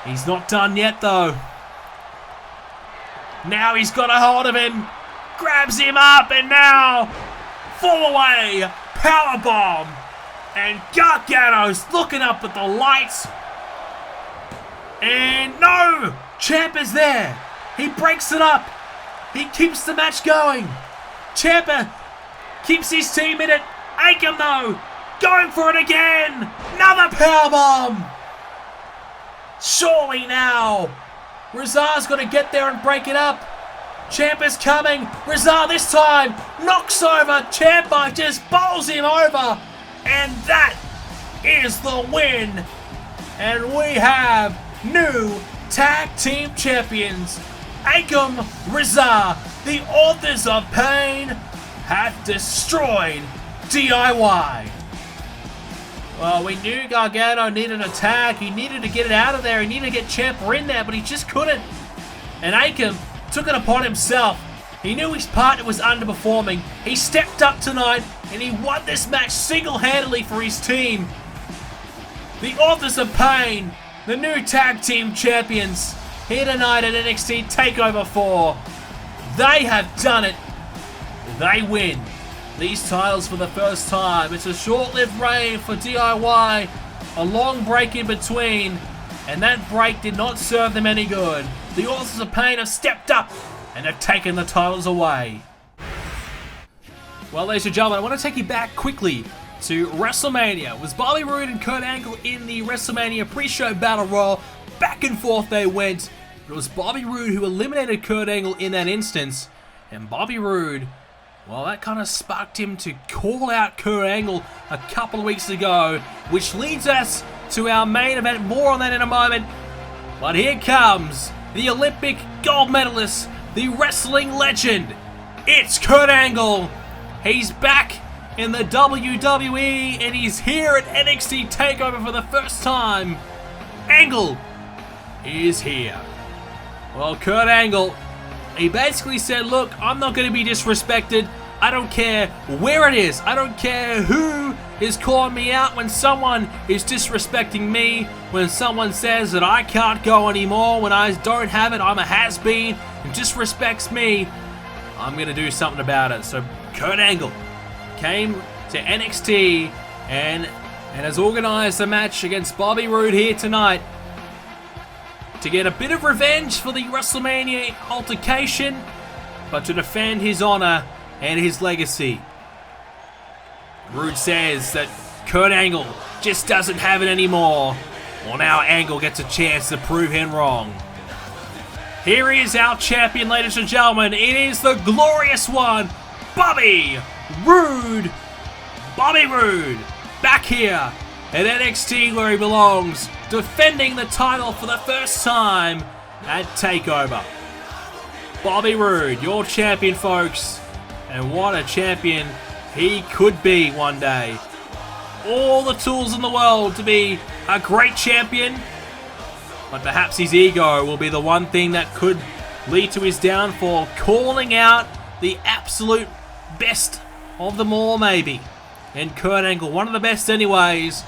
He's not done yet, though. Now he's got a hold of him. Grabs him up, and now fall away. Powerbomb. And Gargano's looking up at the lights. And no! Ciampa's there. He breaks it up. He keeps the match going. Ciampa keeps his team in it. Akam, though, going for it again. Another powerbomb. Surely now. Razar's going to get there and break it up. Ciampa's coming. Razar this time knocks over Ciampa, just bowls him over. And that is the win. And we have new Tag Team Champions. Akam, Razar, the Authors of Pain, have destroyed DIY. Well, we knew Gargano needed a tag. He needed to get it out of there. He needed to get Ciampa in there, but he just couldn't. And Akam took it upon himself. He knew his partner was underperforming. He stepped up tonight, and he won this match single-handedly for his team. The Authors of Pain, the new Tag Team Champions, here tonight at NXT Takeover 4. They have done it. They win these titles for the first time. It's a short-lived reign for DIY, a long break in between, and that break did not serve them any good. The Authors of Pain have stepped up And they've taken the titles away. Well, ladies and gentlemen, I want to take you back quickly to WrestleMania. It was Bobby Roode and Kurt Angle in the WrestleMania pre-show Battle Royal. Back and forth they went. It was Bobby Roode who eliminated Kurt Angle in that instance. And Bobby Roode, well, that kind of sparked him to call out Kurt Angle a couple of weeks ago, which leads us to our main event. More on that in a moment. But here comes the Olympic gold medalist, the wrestling legend. It's Kurt Angle. He's back in the WWE, and he's here at NXT Takeover for the first time. Angle is here. Well, Kurt Angle, he basically said, look, I'm not going to be disrespected. I don't care where it is. I don't care who is calling me out when someone is disrespecting me, when someone says that I can't go anymore, when I don't have it, I'm a has-been, and disrespects me, I'm going to do something about it. So Kurt Angle came to NXT and has organized a match against Bobby Roode here tonight to get a bit of revenge for the WrestleMania altercation, but to defend his honor and his legacy. Roode says that Kurt Angle just doesn't have it anymore. Well, now Angle gets a chance to prove him wrong. Here is our champion, ladies and gentlemen. It is the glorious one, Bobby Roode. Bobby Roode, back here at NXT where he belongs, defending the title for the first time at TakeOver. Bobby Roode, your champion, folks. And what a champion he could be one day. All the tools in the world to be a great champion, but perhaps his ego will be the one thing that could lead to his downfall, calling out the absolute best of them all, maybe. And Kurt Angle, one of the best anyways.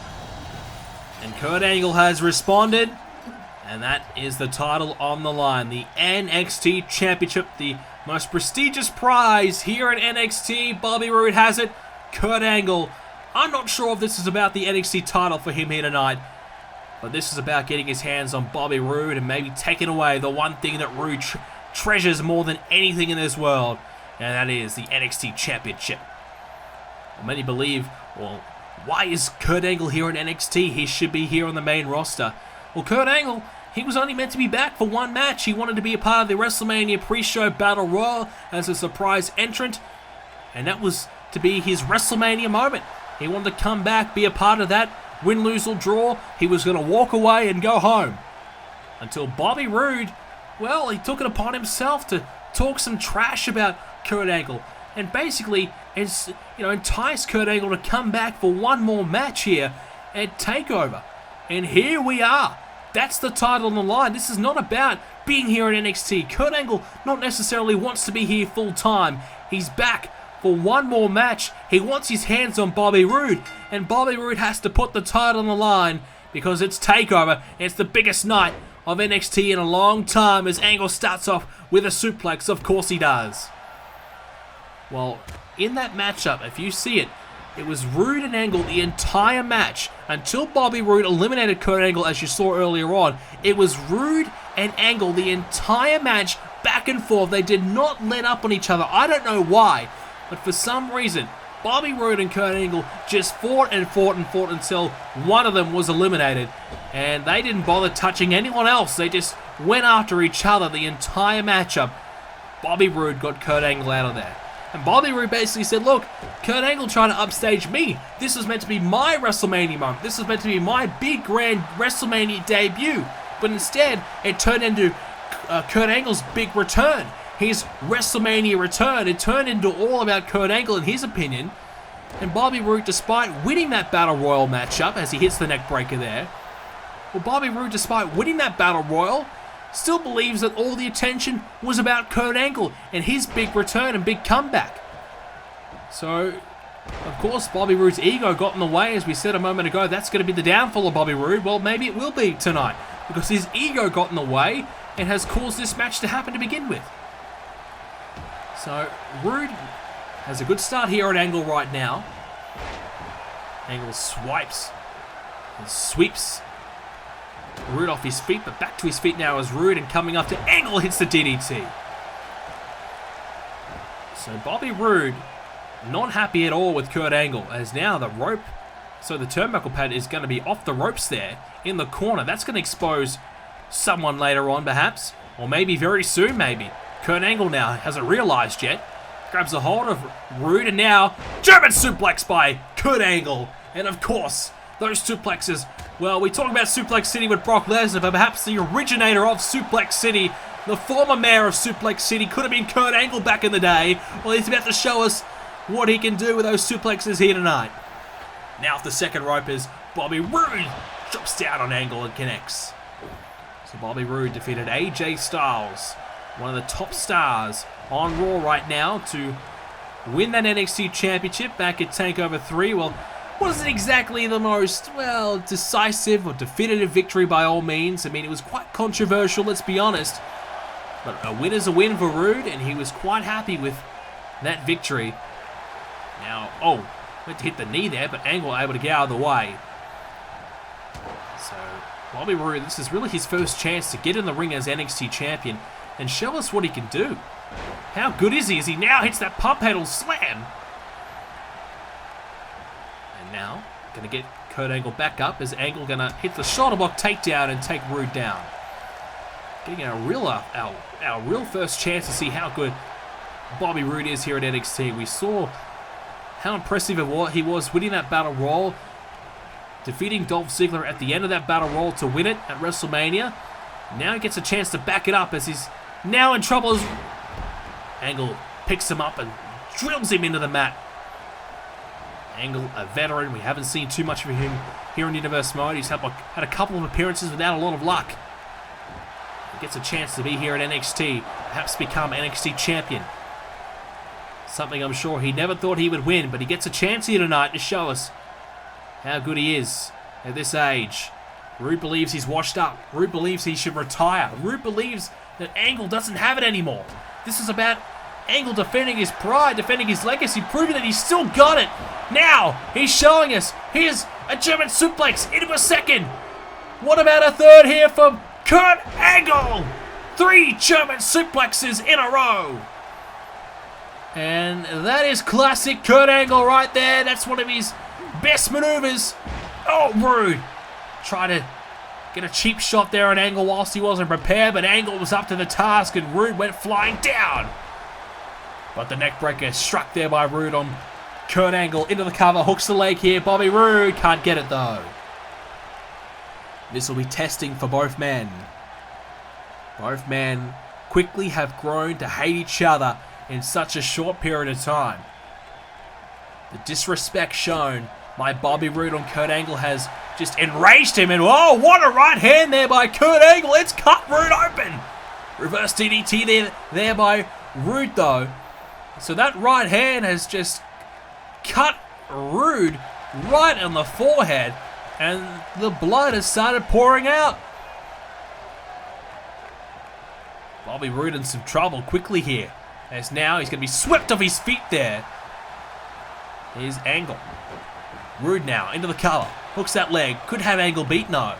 And Kurt Angle has responded, and that is the title on the line. The NXT Championship, the most prestigious prize here at NXT. Bobby Roode has it. Kurt Angle, I'm not sure if this is about the NXT title for him here tonight, but this is about getting his hands on Bobby Roode and maybe taking away the one thing that Roode treasures more than anything in this world, and that is the NXT Championship. Well, many believe, well, why is Kurt Angle here in NXT? He should be here on the main roster. Well, Kurt Angle, he was only meant to be back for one match. He wanted to be a part of the WrestleMania pre-show Battle Royal as a surprise entrant, and that was to be his WrestleMania moment. He wanted to come back, be a part of that, win, lose, or draw. He was going to walk away and go home. Until Bobby Roode, well, he took it upon himself to talk some trash about Kurt Angle, and basically, entice Kurt Angle to come back for one more match here at TakeOver. And here we are. That's the title on the line. This is not about being here at NXT. Kurt Angle not necessarily wants to be here full time. He's back for one more match. He wants his hands on Bobby Roode, and Bobby Roode has to put the title on the line because it's TakeOver. It's the biggest night of NXT in a long time as Angle starts off with a suplex. Of course he does. Well, in that matchup, if you see it, it was Roode and Angle the entire match until Bobby Roode eliminated Kurt Angle, as you saw earlier on. It was Roode and Angle the entire match, back and forth. They did not let up on each other. I don't know why, but for some reason, Bobby Roode and Kurt Angle just fought and fought and fought until one of them was eliminated. And they didn't bother touching anyone else. They just went after each other the entire matchup. Bobby Roode got Kurt Angle out of there. And Bobby Roode basically said, look, Kurt Angle trying to upstage me. This was meant to be my WrestleMania moment. This was meant to be my big, grand WrestleMania debut. But instead, it turned into Kurt Angle's big return. His WrestleMania return. It turned into all about Kurt Angle in his opinion. And Bobby Roode, despite winning that Battle Royal matchup, as he hits the neck breaker there, well, Bobby Roode, despite winning that Battle Royal, still believes that all the attention was about Kurt Angle and his big return and big comeback. So, of course, Bobby Roode's ego got in the way, as we said a moment ago. That's going to be the downfall of Bobby Roode. Well, maybe it will be tonight, because his ego got in the way and has caused this match to happen to begin with. So, Roode has a good start here at Angle right now. Angle swipes and sweeps Roode off his feet, but back to his feet now as Roode, and coming up to Angle hits the DDT. So Bobby Roode not happy at all with Kurt Angle, as now the rope, so the turnbuckle pad is going to be off the ropes there in the corner. That's going to expose someone later on perhaps, or maybe very soon maybe. Kurt Angle now hasn't realized yet. Grabs a hold of Roode, and now German suplex by Kurt Angle. And of course, those suplexes, well, we talk about Suplex City with Brock Lesnar, but perhaps the originator of Suplex City, the former mayor of Suplex City, could have been Kurt Angle back in the day. Well, he's about to show us what he can do with those suplexes here tonight. Now off the second rope is Bobby Roode. Drops down on Angle and connects. So Bobby Roode defeated AJ Styles, one of the top stars on Raw right now, to win that NXT Championship back at TakeOver 3. Well, wasn't exactly the most, well, decisive or definitive victory by all means. I mean, it was quite controversial, let's be honest. But a win is a win for Roode, and he was quite happy with that victory. Now, went to hit the knee there, but Angle able to get out of the way. So, Bobby Roode, this is really his first chance to get in the ring as NXT Champion and show us what he can do. How good is he as he now hits that pump handle slam? And now, going to get Kurt Angle back up as Angle going to hit the shoulder block takedown and take Roode down. Getting our real first chance to see how good Bobby Roode is here at NXT. We saw how impressive he was winning that Battle Royal, defeating Dolph Ziggler at the end of that Battle Royal to win it at WrestleMania. Now he gets a chance to back it up as he's now in trouble as Angle picks him up and drills him into the mat. Angle, a veteran, we haven't seen too much of him here in Universe Mode. He's had a couple of appearances without a lot of luck. He gets a chance to be here at NXT, perhaps become NXT Champion. Something I'm sure he never thought he would win, but he gets a chance here tonight to show us how good he is at this age. Roode believes he's washed up. Roode believes he should retire. Roode believes that Angle doesn't have it anymore. This is about Angle defending his pride, defending his legacy, proving that he's still got it. Now, he's showing us. Here's a German suplex into a second. What about a third here from Kurt Angle? 3 German suplexes in a row. And that is classic Kurt Angle right there. That's one of his best maneuvers. Oh, Roode. Try to get a cheap shot there on Angle whilst he wasn't prepared, but Angle was up to the task and Roode went flying down. But the neckbreaker struck there by Roode on Kurt Angle into the cover. Hooks the leg here. Bobby Roode can't get it though. This will be testing for both men. Both men quickly have grown to hate each other in such a short period of time. The disrespect shown by Bobby Roode on Kurt Angle has just enraged him, and oh, what a right hand there by Kurt Angle. It's cut Roode open. Reverse DDT there by Roode though. So that right hand has just cut Roode right on the forehead, and the blood has started pouring out. Bobby Roode in some trouble quickly here, as now he's going to be swept off his feet there. Here's Angle. Roode now into the cover. Hooks that leg. Could have Angle beat, no.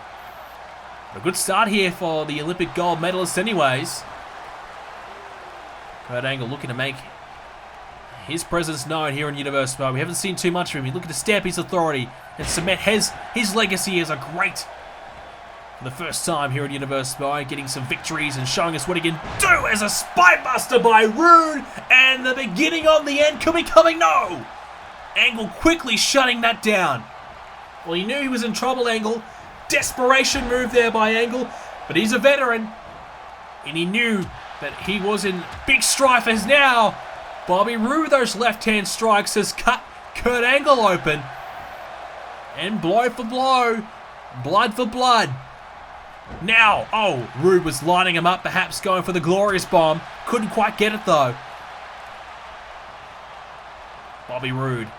A good start here for the Olympic gold medalist anyways. Kurt Angle looking to make his presence known here in Universe Mode. We haven't seen too much of him. He's looking to stamp his authority and cement his legacy as a great, for the first time here in Universe Mode, getting some victories and showing us what he can do as a spinebuster by Roode, and the beginning of the end could be coming. No! Angle quickly shutting that down. Well, he knew he was in trouble, Angle. Desperation move there by Angle, but he's a veteran, and he knew that he was in big strife as now Bobby Roode, those left-hand strikes, has cut Kurt Angle open. And blow for blow, blood for blood. Now, oh, Roode was lining him up, perhaps going for the glorious bomb. Couldn't quite get it though. Bobby Roode.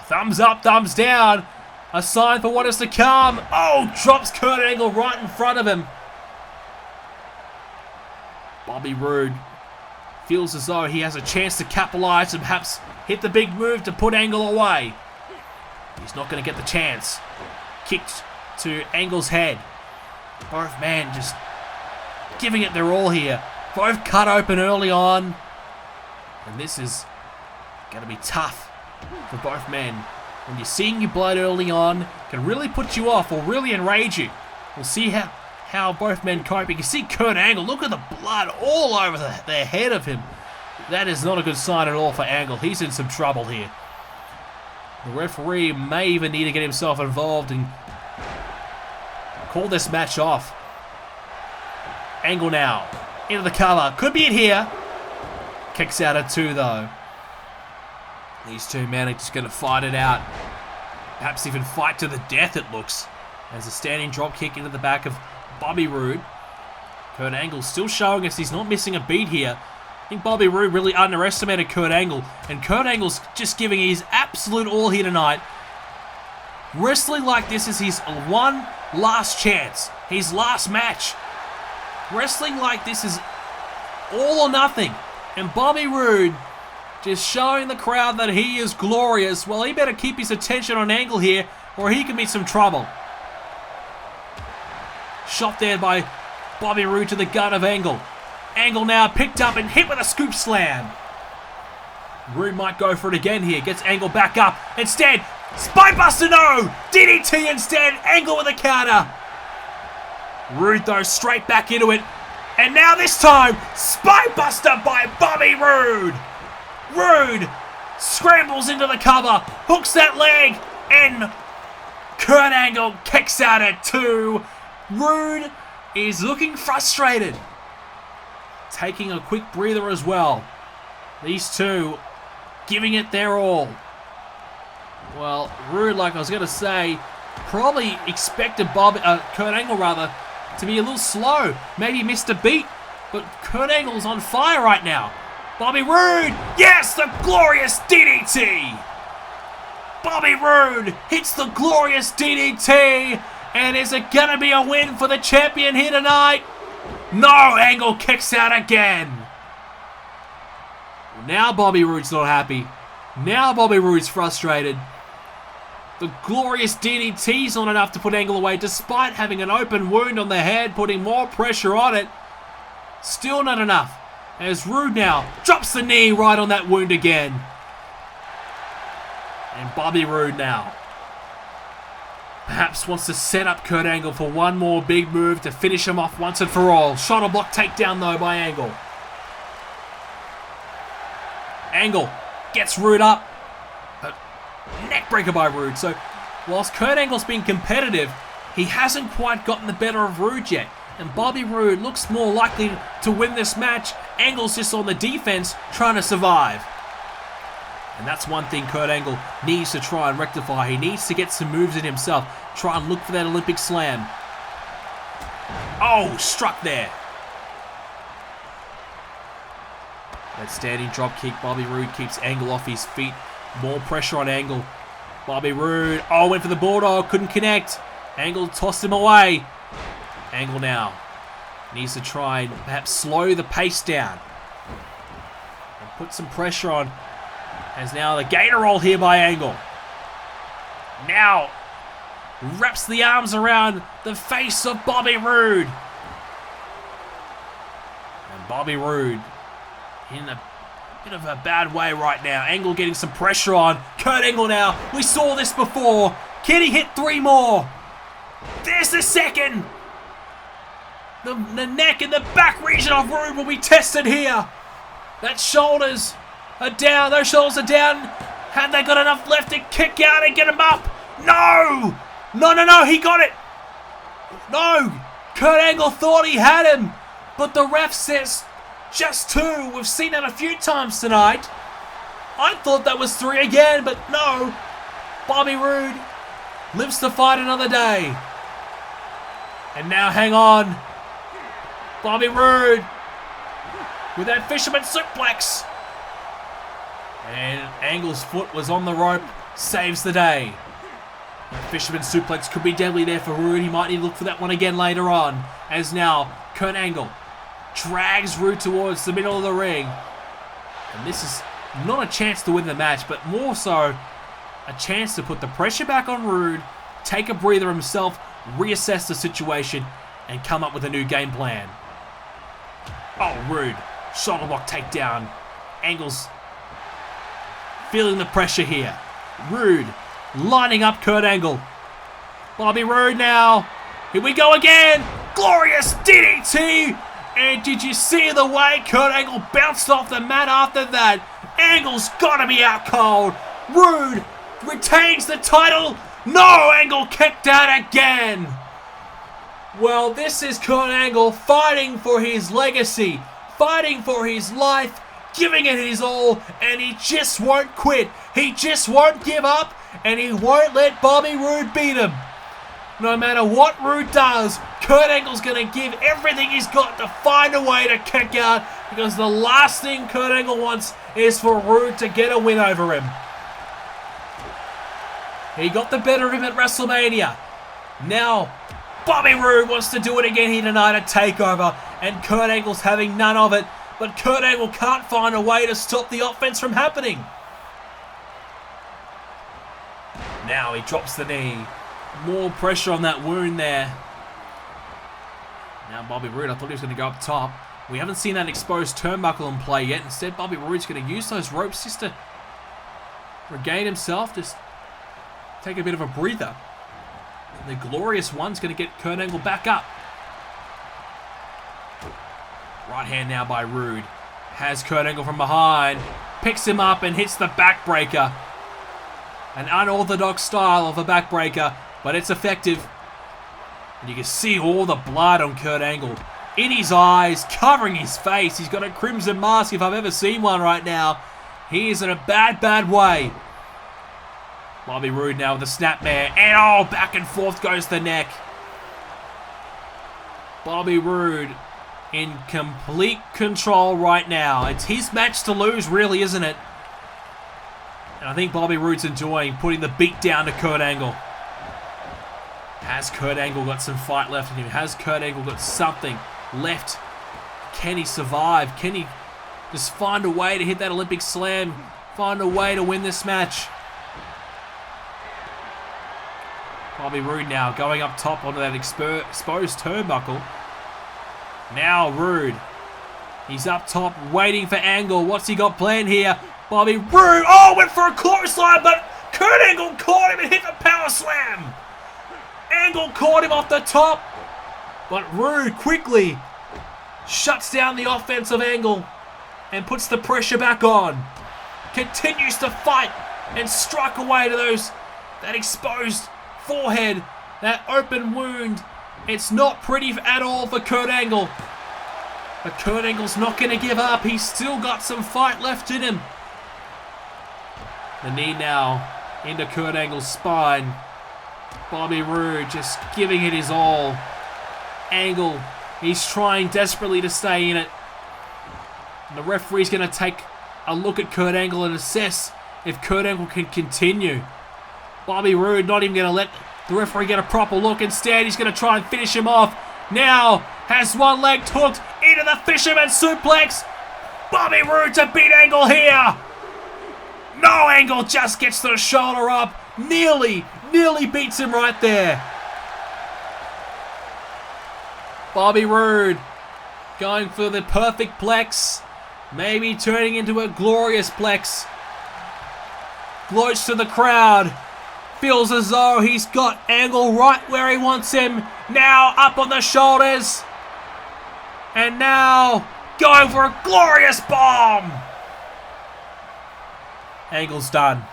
Thumbs up, thumbs down. A sign for what is to come. Oh, drops Kurt Angle right in front of him. Bobby Roode feels as though he has a chance to capitalize and perhaps hit the big move to put Angle away. He's not going to get the chance. Kicked to Angle's head. Both men just giving it their all here. Both cut open early on. And this is going to be tough for both men. When you're seeing your blood early on, it can really put you off or really enrage you. We'll see how both men cope. You can see Kurt Angle. Look at the blood all over the head of him. That is not a good sign at all for Angle. He's in some trouble here. The referee may even need to get himself involved and call this match off. Angle now. Into the cover. Could be it here. Kicks out at 2 though. These two men are just going to fight it out. Perhaps even fight to the death, it looks. As a standing drop kick into the back of Bobby Roode. Kurt Angle still showing us he's not missing a beat here. I think Bobby Roode really underestimated Kurt Angle. And Kurt Angle's just giving his absolute all here tonight. Wrestling like this is his one last chance. His last match. Wrestling like this is all or nothing. And Bobby Roode just showing the crowd that he is glorious. Well, he better keep his attention on Angle here or he can be some trouble. Shot there by Bobby Roode to the gut of Angle. Angle now picked up and hit with a scoop slam. Roode might go for it again here. Gets Angle back up. Instead, Spinebuster, no! DDT instead. Angle with a counter. Roode though straight back into it. And now this time, Spinebuster by Bobby Roode. Roode scrambles into the cover. Hooks that leg. And Kurt Angle kicks out at 2. Roode is looking frustrated. Taking a quick breather as well. These two giving it their all. Well, Roode, like I was going to say, probably expected Kurt Angle rather to be a little slow. Maybe missed a beat. But Kurt Angle's on fire right now. Bobby Roode, yes, the glorious DDT. Bobby Roode hits the glorious DDT. And is it going to be a win for the champion here tonight? No, Angle kicks out again. Now Bobby Roode's not happy. Now Bobby Roode's frustrated. The glorious DDT's not enough to put Angle away, despite having an open wound on the head, putting more pressure on it. Still not enough. As Roode now drops the knee right on that wound again. And Bobby Roode now perhaps wants to set up Kurt Angle for one more big move to finish him off once and for all. Shoulder block takedown though by Angle. Angle gets Roode up. Neck breaker by Roode. So whilst Kurt Angle's been competitive, he hasn't quite gotten the better of Roode yet. And Bobby Roode looks more likely to win this match. Angle's just on the defense trying to survive. And that's one thing Kurt Angle needs to try and rectify. He needs to get some moves in himself. Try and look for that Olympic slam. Oh, struck there. That standing drop kick. Bobby Roode keeps Angle off his feet. More pressure on Angle. Bobby Roode. Oh, went for the Bulldog. Couldn't connect. Angle tossed him away. Angle now needs to try and perhaps slow the pace down. And put some pressure on. As now the gator roll here by Angle. Now wraps the arms around the face of Bobby Roode. And Bobby Roode in a bit of a bad way right now. Angle getting some pressure on. Kurt Angle now. We saw this before. Can he hit 3 more? There's the second. The neck and the back region of Roode will be tested here. That shoulders are down. Those shoulders are down. Have they got enough left to kick out and get him up? No! No, he got it. No! Kurt Angle thought he had him. But the ref says just 2. We've seen that a few times tonight. I thought that was 3 again, but no. Bobby Roode lives to fight another day. And now hang on. Bobby Roode with that fisherman suplex. And Angle's foot was on the rope. Saves the day. That fisherman suplex could be deadly there for Roode. He might need to look for that one again later on. As now Kurt Angle drags Roode towards the middle of the ring. And this is not a chance to win the match, but more so a chance to put the pressure back on Roode, take a breather himself, reassess the situation, and come up with a new game plan. Oh, Roode. Shoulder block takedown. Angle's feeling the pressure here. Roode lining up Kurt Angle. Bobby Roode now. Here we go again. Glorious DDT. And did you see the way Kurt Angle bounced off the mat after that? Angle's got to be out cold. Roode retains the title. No, Angle kicked out again. Well, this is Kurt Angle fighting for his legacy, fighting for his life, giving it his all, and he just won't quit. He just won't give up, and he won't let Bobby Roode beat him. No matter what Roode does, Kurt Angle's going to give everything he's got to find a way to kick out, because the last thing Kurt Angle wants is for Roode to get a win over him. He got the better of him at WrestleMania. Now, Bobby Roode wants to do it again here tonight at TakeOver, and Kurt Angle's having none of it, but Kurt Angle can't find a way to stop the offense from happening. Now he drops the knee. More pressure on that wound there. Now Bobby Roode, I thought he was going to go up top. We haven't seen that exposed turnbuckle in play yet. Instead, Bobby Roode's going to use those ropes just to regain himself, just take a bit of a breather. And the Glorious One's going to get Kurt Angle back up. Right hand now by Roode. Has Kurt Angle from behind. Picks him up and hits the backbreaker. An unorthodox style of a backbreaker, but it's effective. And you can see all the blood on Kurt Angle. In his eyes, covering his face. He's got a crimson mask if I've ever seen one right now. He is in a bad, bad way. Bobby Roode now with the snapmare. And oh, back and forth goes the neck. Bobby Roode in complete control right now. It's his match to lose, really, isn't it? And I think Bobby Roode's enjoying putting the beat down to Kurt Angle. Has Kurt Angle got some fight left in him? Has Kurt Angle got something left? Can he survive? Can he just find a way to hit that Olympic slam? Find a way to win this match? Bobby Roode now going up top onto that exposed turnbuckle. Now Roode. He's up top waiting for Angle. What's he got planned here? Bobby Roode. Oh, went for a clothesline, but Kurt Angle caught him and hit the power slam. Angle caught him off the top, but Roode quickly shuts down the offense of Angle and puts the pressure back on. Continues to fight and strike away to that exposed forehead, that open wound. It's not pretty at all for Kurt Angle. But Kurt Angle's not going to give up. He's still got some fight left in him. The knee now into Kurt Angle's spine. Bobby Roode just giving it his all. Angle, he's trying desperately to stay in it. And the referee's going to take a look at Kurt Angle and assess if Kurt Angle can continue. Bobby Roode not even going to let the referee get a proper look. Instead, he's going to try and finish him off. Now has one leg hooked into the fisherman suplex. Bobby Roode to beat Angle here. No, Angle just gets the shoulder up. Nearly beats him right there. Bobby Roode going for the perfect plex. Maybe turning into a glorious plex. Gloats to the crowd. Feels as though he's got Angle right where he wants him. Now up on the shoulders. And now going for a glorious bomb. Angle's done.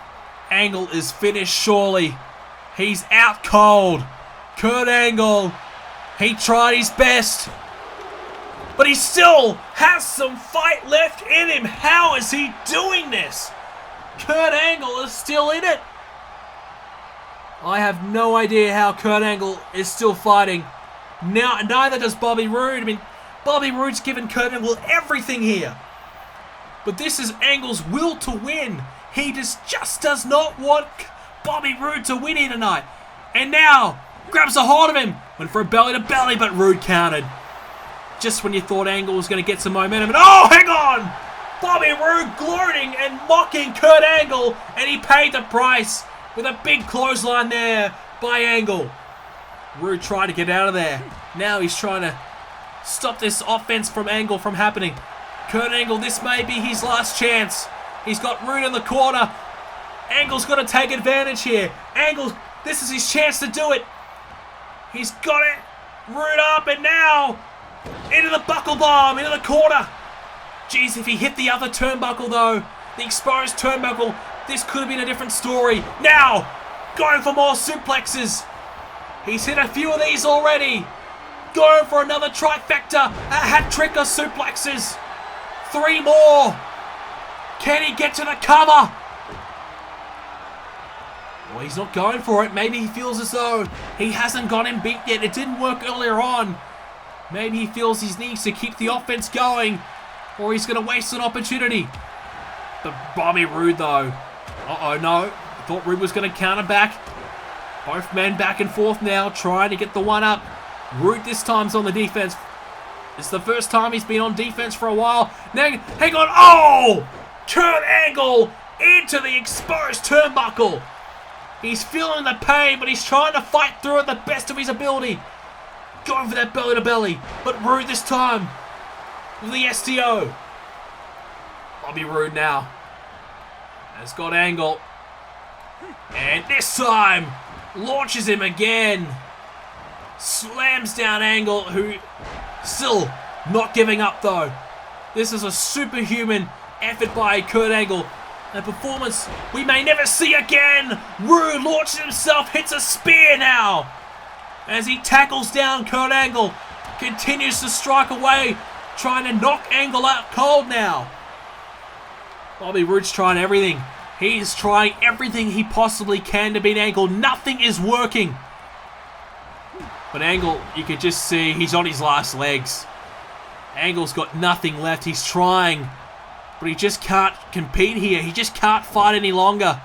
Angle is finished surely. He's out cold. Kurt Angle, he tried his best. But he still has some fight left in him. How is he doing this? Kurt Angle is still in it. I have no idea how Kurt Angle is still fighting. Now, neither does Bobby Roode. I mean, Bobby Roode's given Kurt Angle everything here. But this is Angle's will to win. He just does not want Bobby Roode to win here tonight. And now, grabs a hold of him. Went for a belly to belly, but Roode countered. Just when you thought Angle was going to get some momentum. And oh, hang on! Bobby Roode gloating and mocking Kurt Angle. And he paid the price with a big clothesline there by Angle. Roode tried to get out of there. Now he's trying to Stop this offense from Angle from happening. Kurt Angle, this may be his last chance. He's got Roode in the corner. Angle's got to take advantage here. Angle, this is his chance to do it. He's got it. Roode up, and now into the buckle bomb, into the corner. Jeez, if he hit the other turnbuckle though, the exposed turnbuckle, this could have been a different story. Now, going for more suplexes. He's hit a few of these already. Going for another trifecta, a hat trick of suplexes. 3 more. Can he get to the cover? Well, he's not going for it. Maybe he feels as though he hasn't got him beat yet. It didn't work earlier on. Maybe he feels he needs to keep the offense going, or he's going to waste an opportunity. But Bobby Roode, though. Uh-oh, no. I thought Roode was going to counter back. Both men back and forth now, trying to get the one up. Roode this time's on the defense. It's the first time he's been on defense for a while. Now, hang on. Oh! Kurt Angle into the exposed turnbuckle. He's feeling the pain, but he's trying to fight through it the best of his ability. Going for that belly to belly. But Roode this time with the STO. Bobby Roode now has got Angle. And this time launches him again. Slams down Angle, who still not giving up though. This is a superhuman effort by Kurt Angle. A performance we may never see again. Roode launches himself, hits a spear now. As he tackles down Kurt Angle. Continues to strike away, trying to knock Angle out cold now. Bobby Roode's trying everything. He's trying everything he possibly can to beat Angle. Nothing is working. But Angle, you can just see he's on his last legs. Angle's got nothing left. He's trying, but he just can't compete here. He just can't fight any longer.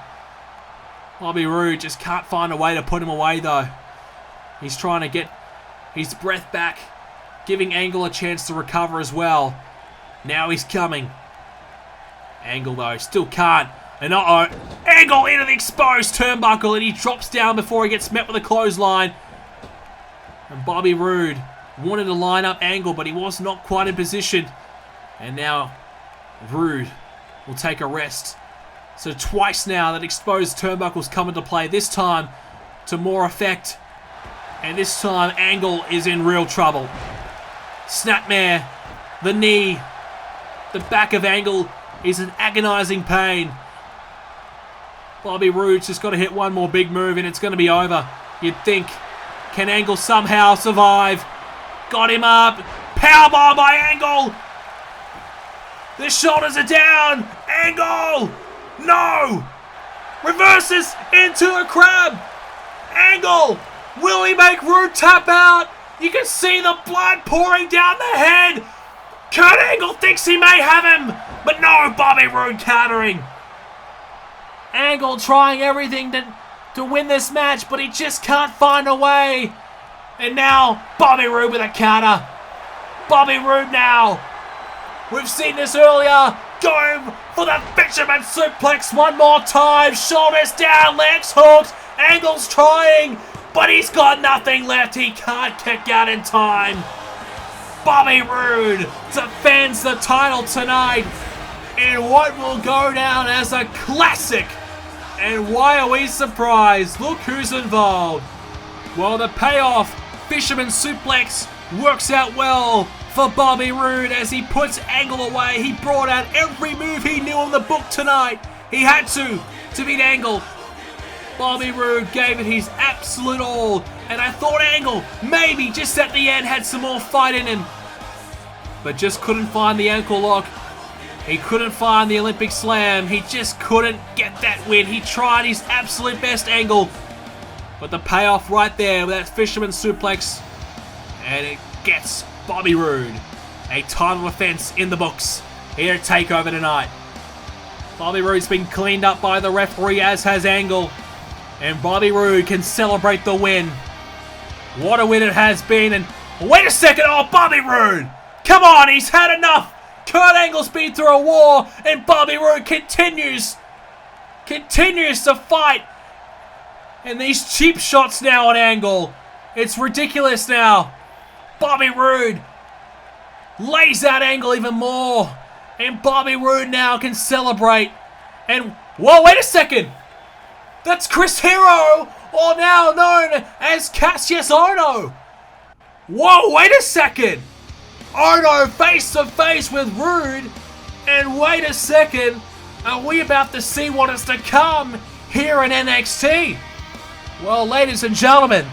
Bobby Roode just can't find a way to put him away though. He's trying to get his breath back, giving Angle a chance to recover as well. Now he's coming. Angle though still can't. And uh-oh, Angle into the exposed turnbuckle, and he drops down before he gets met with a clothesline. And Bobby Roode wanted to line up Angle, but he was not quite in position. And now Roode will take a rest. So twice now that exposed turnbuckle's come into play. This time to more effect. And this time Angle is in real trouble. Snapmare, the knee, the back of Angle is in agonizing pain. Bobby Roode's just got to hit one more big move and it's going to be over, you'd think. Can Angle somehow survive? Got him up. Powerbomb by Angle. The shoulders are down. Angle. No. Reverses into a crab. Angle. Will he make Roode tap out? You can see the blood pouring down the head. Kurt Angle thinks he may have him. But no, Bobby Roode countering. Angle trying everything to win this match, but he just can't find a way. And now, Bobby Roode with a counter. Bobby Roode now. We've seen this earlier. Going for the fisherman suplex one more time. Shoulders down, legs hooked. Angle's trying, but he's got nothing left. He can't kick out in time. Bobby Roode defends the title tonight in what will go down as a classic. And why are we surprised? Look who's involved. Well, the payoff, fisherman suplex, works out well for Bobby Roode as he puts Angle away. He brought out every move he knew in the book tonight. He had to beat Angle. Bobby Roode gave it his absolute all. And I thought Angle, maybe just at the end, had some more fight in him. But just couldn't find the ankle lock. He couldn't find the Olympic slam. He just couldn't get that win. He tried his absolute best, Angle. But the payoff right there with that fisherman suplex. And it gets Bobby Roode a title defense in the books here at TakeOver tonight. Bobby Roode's been cleaned up by the referee, as has Angle. And Bobby Roode can celebrate the win. What a win it has been. And wait a second. Oh, Bobby Roode. Come on, he's had enough. Kurt Angle's been through a war, and Bobby Roode continues to fight. And these cheap shots now on Angle. It's ridiculous now. Bobby Roode lays that angle even more. And Bobby Roode now can celebrate. And, whoa, wait a second. That's Chris Hero, or now known as Cassius Ohno. Whoa, wait a second. Ohno face to face with Roode. And wait a second. Are we about to see what is to come here in NXT? Well, ladies and gentlemen,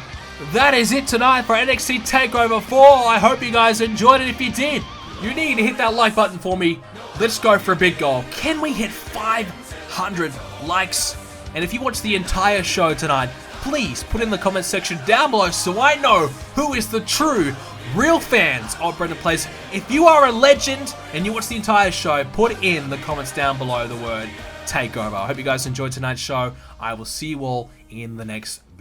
that is it tonight for NXT Takeover 4. I hope you guys enjoyed it. If you did, you need to hit that like button for me. Let's go for a big goal. Can we hit 500 likes? And if you watch the entire show tonight, please put in the comment section down below so I know who is the true, real fans of BrendenPlayz. If you are a legend and you watch the entire show, put in the comments down below the word Takeover. I hope you guys enjoyed tonight's show. I will see you all in the next video.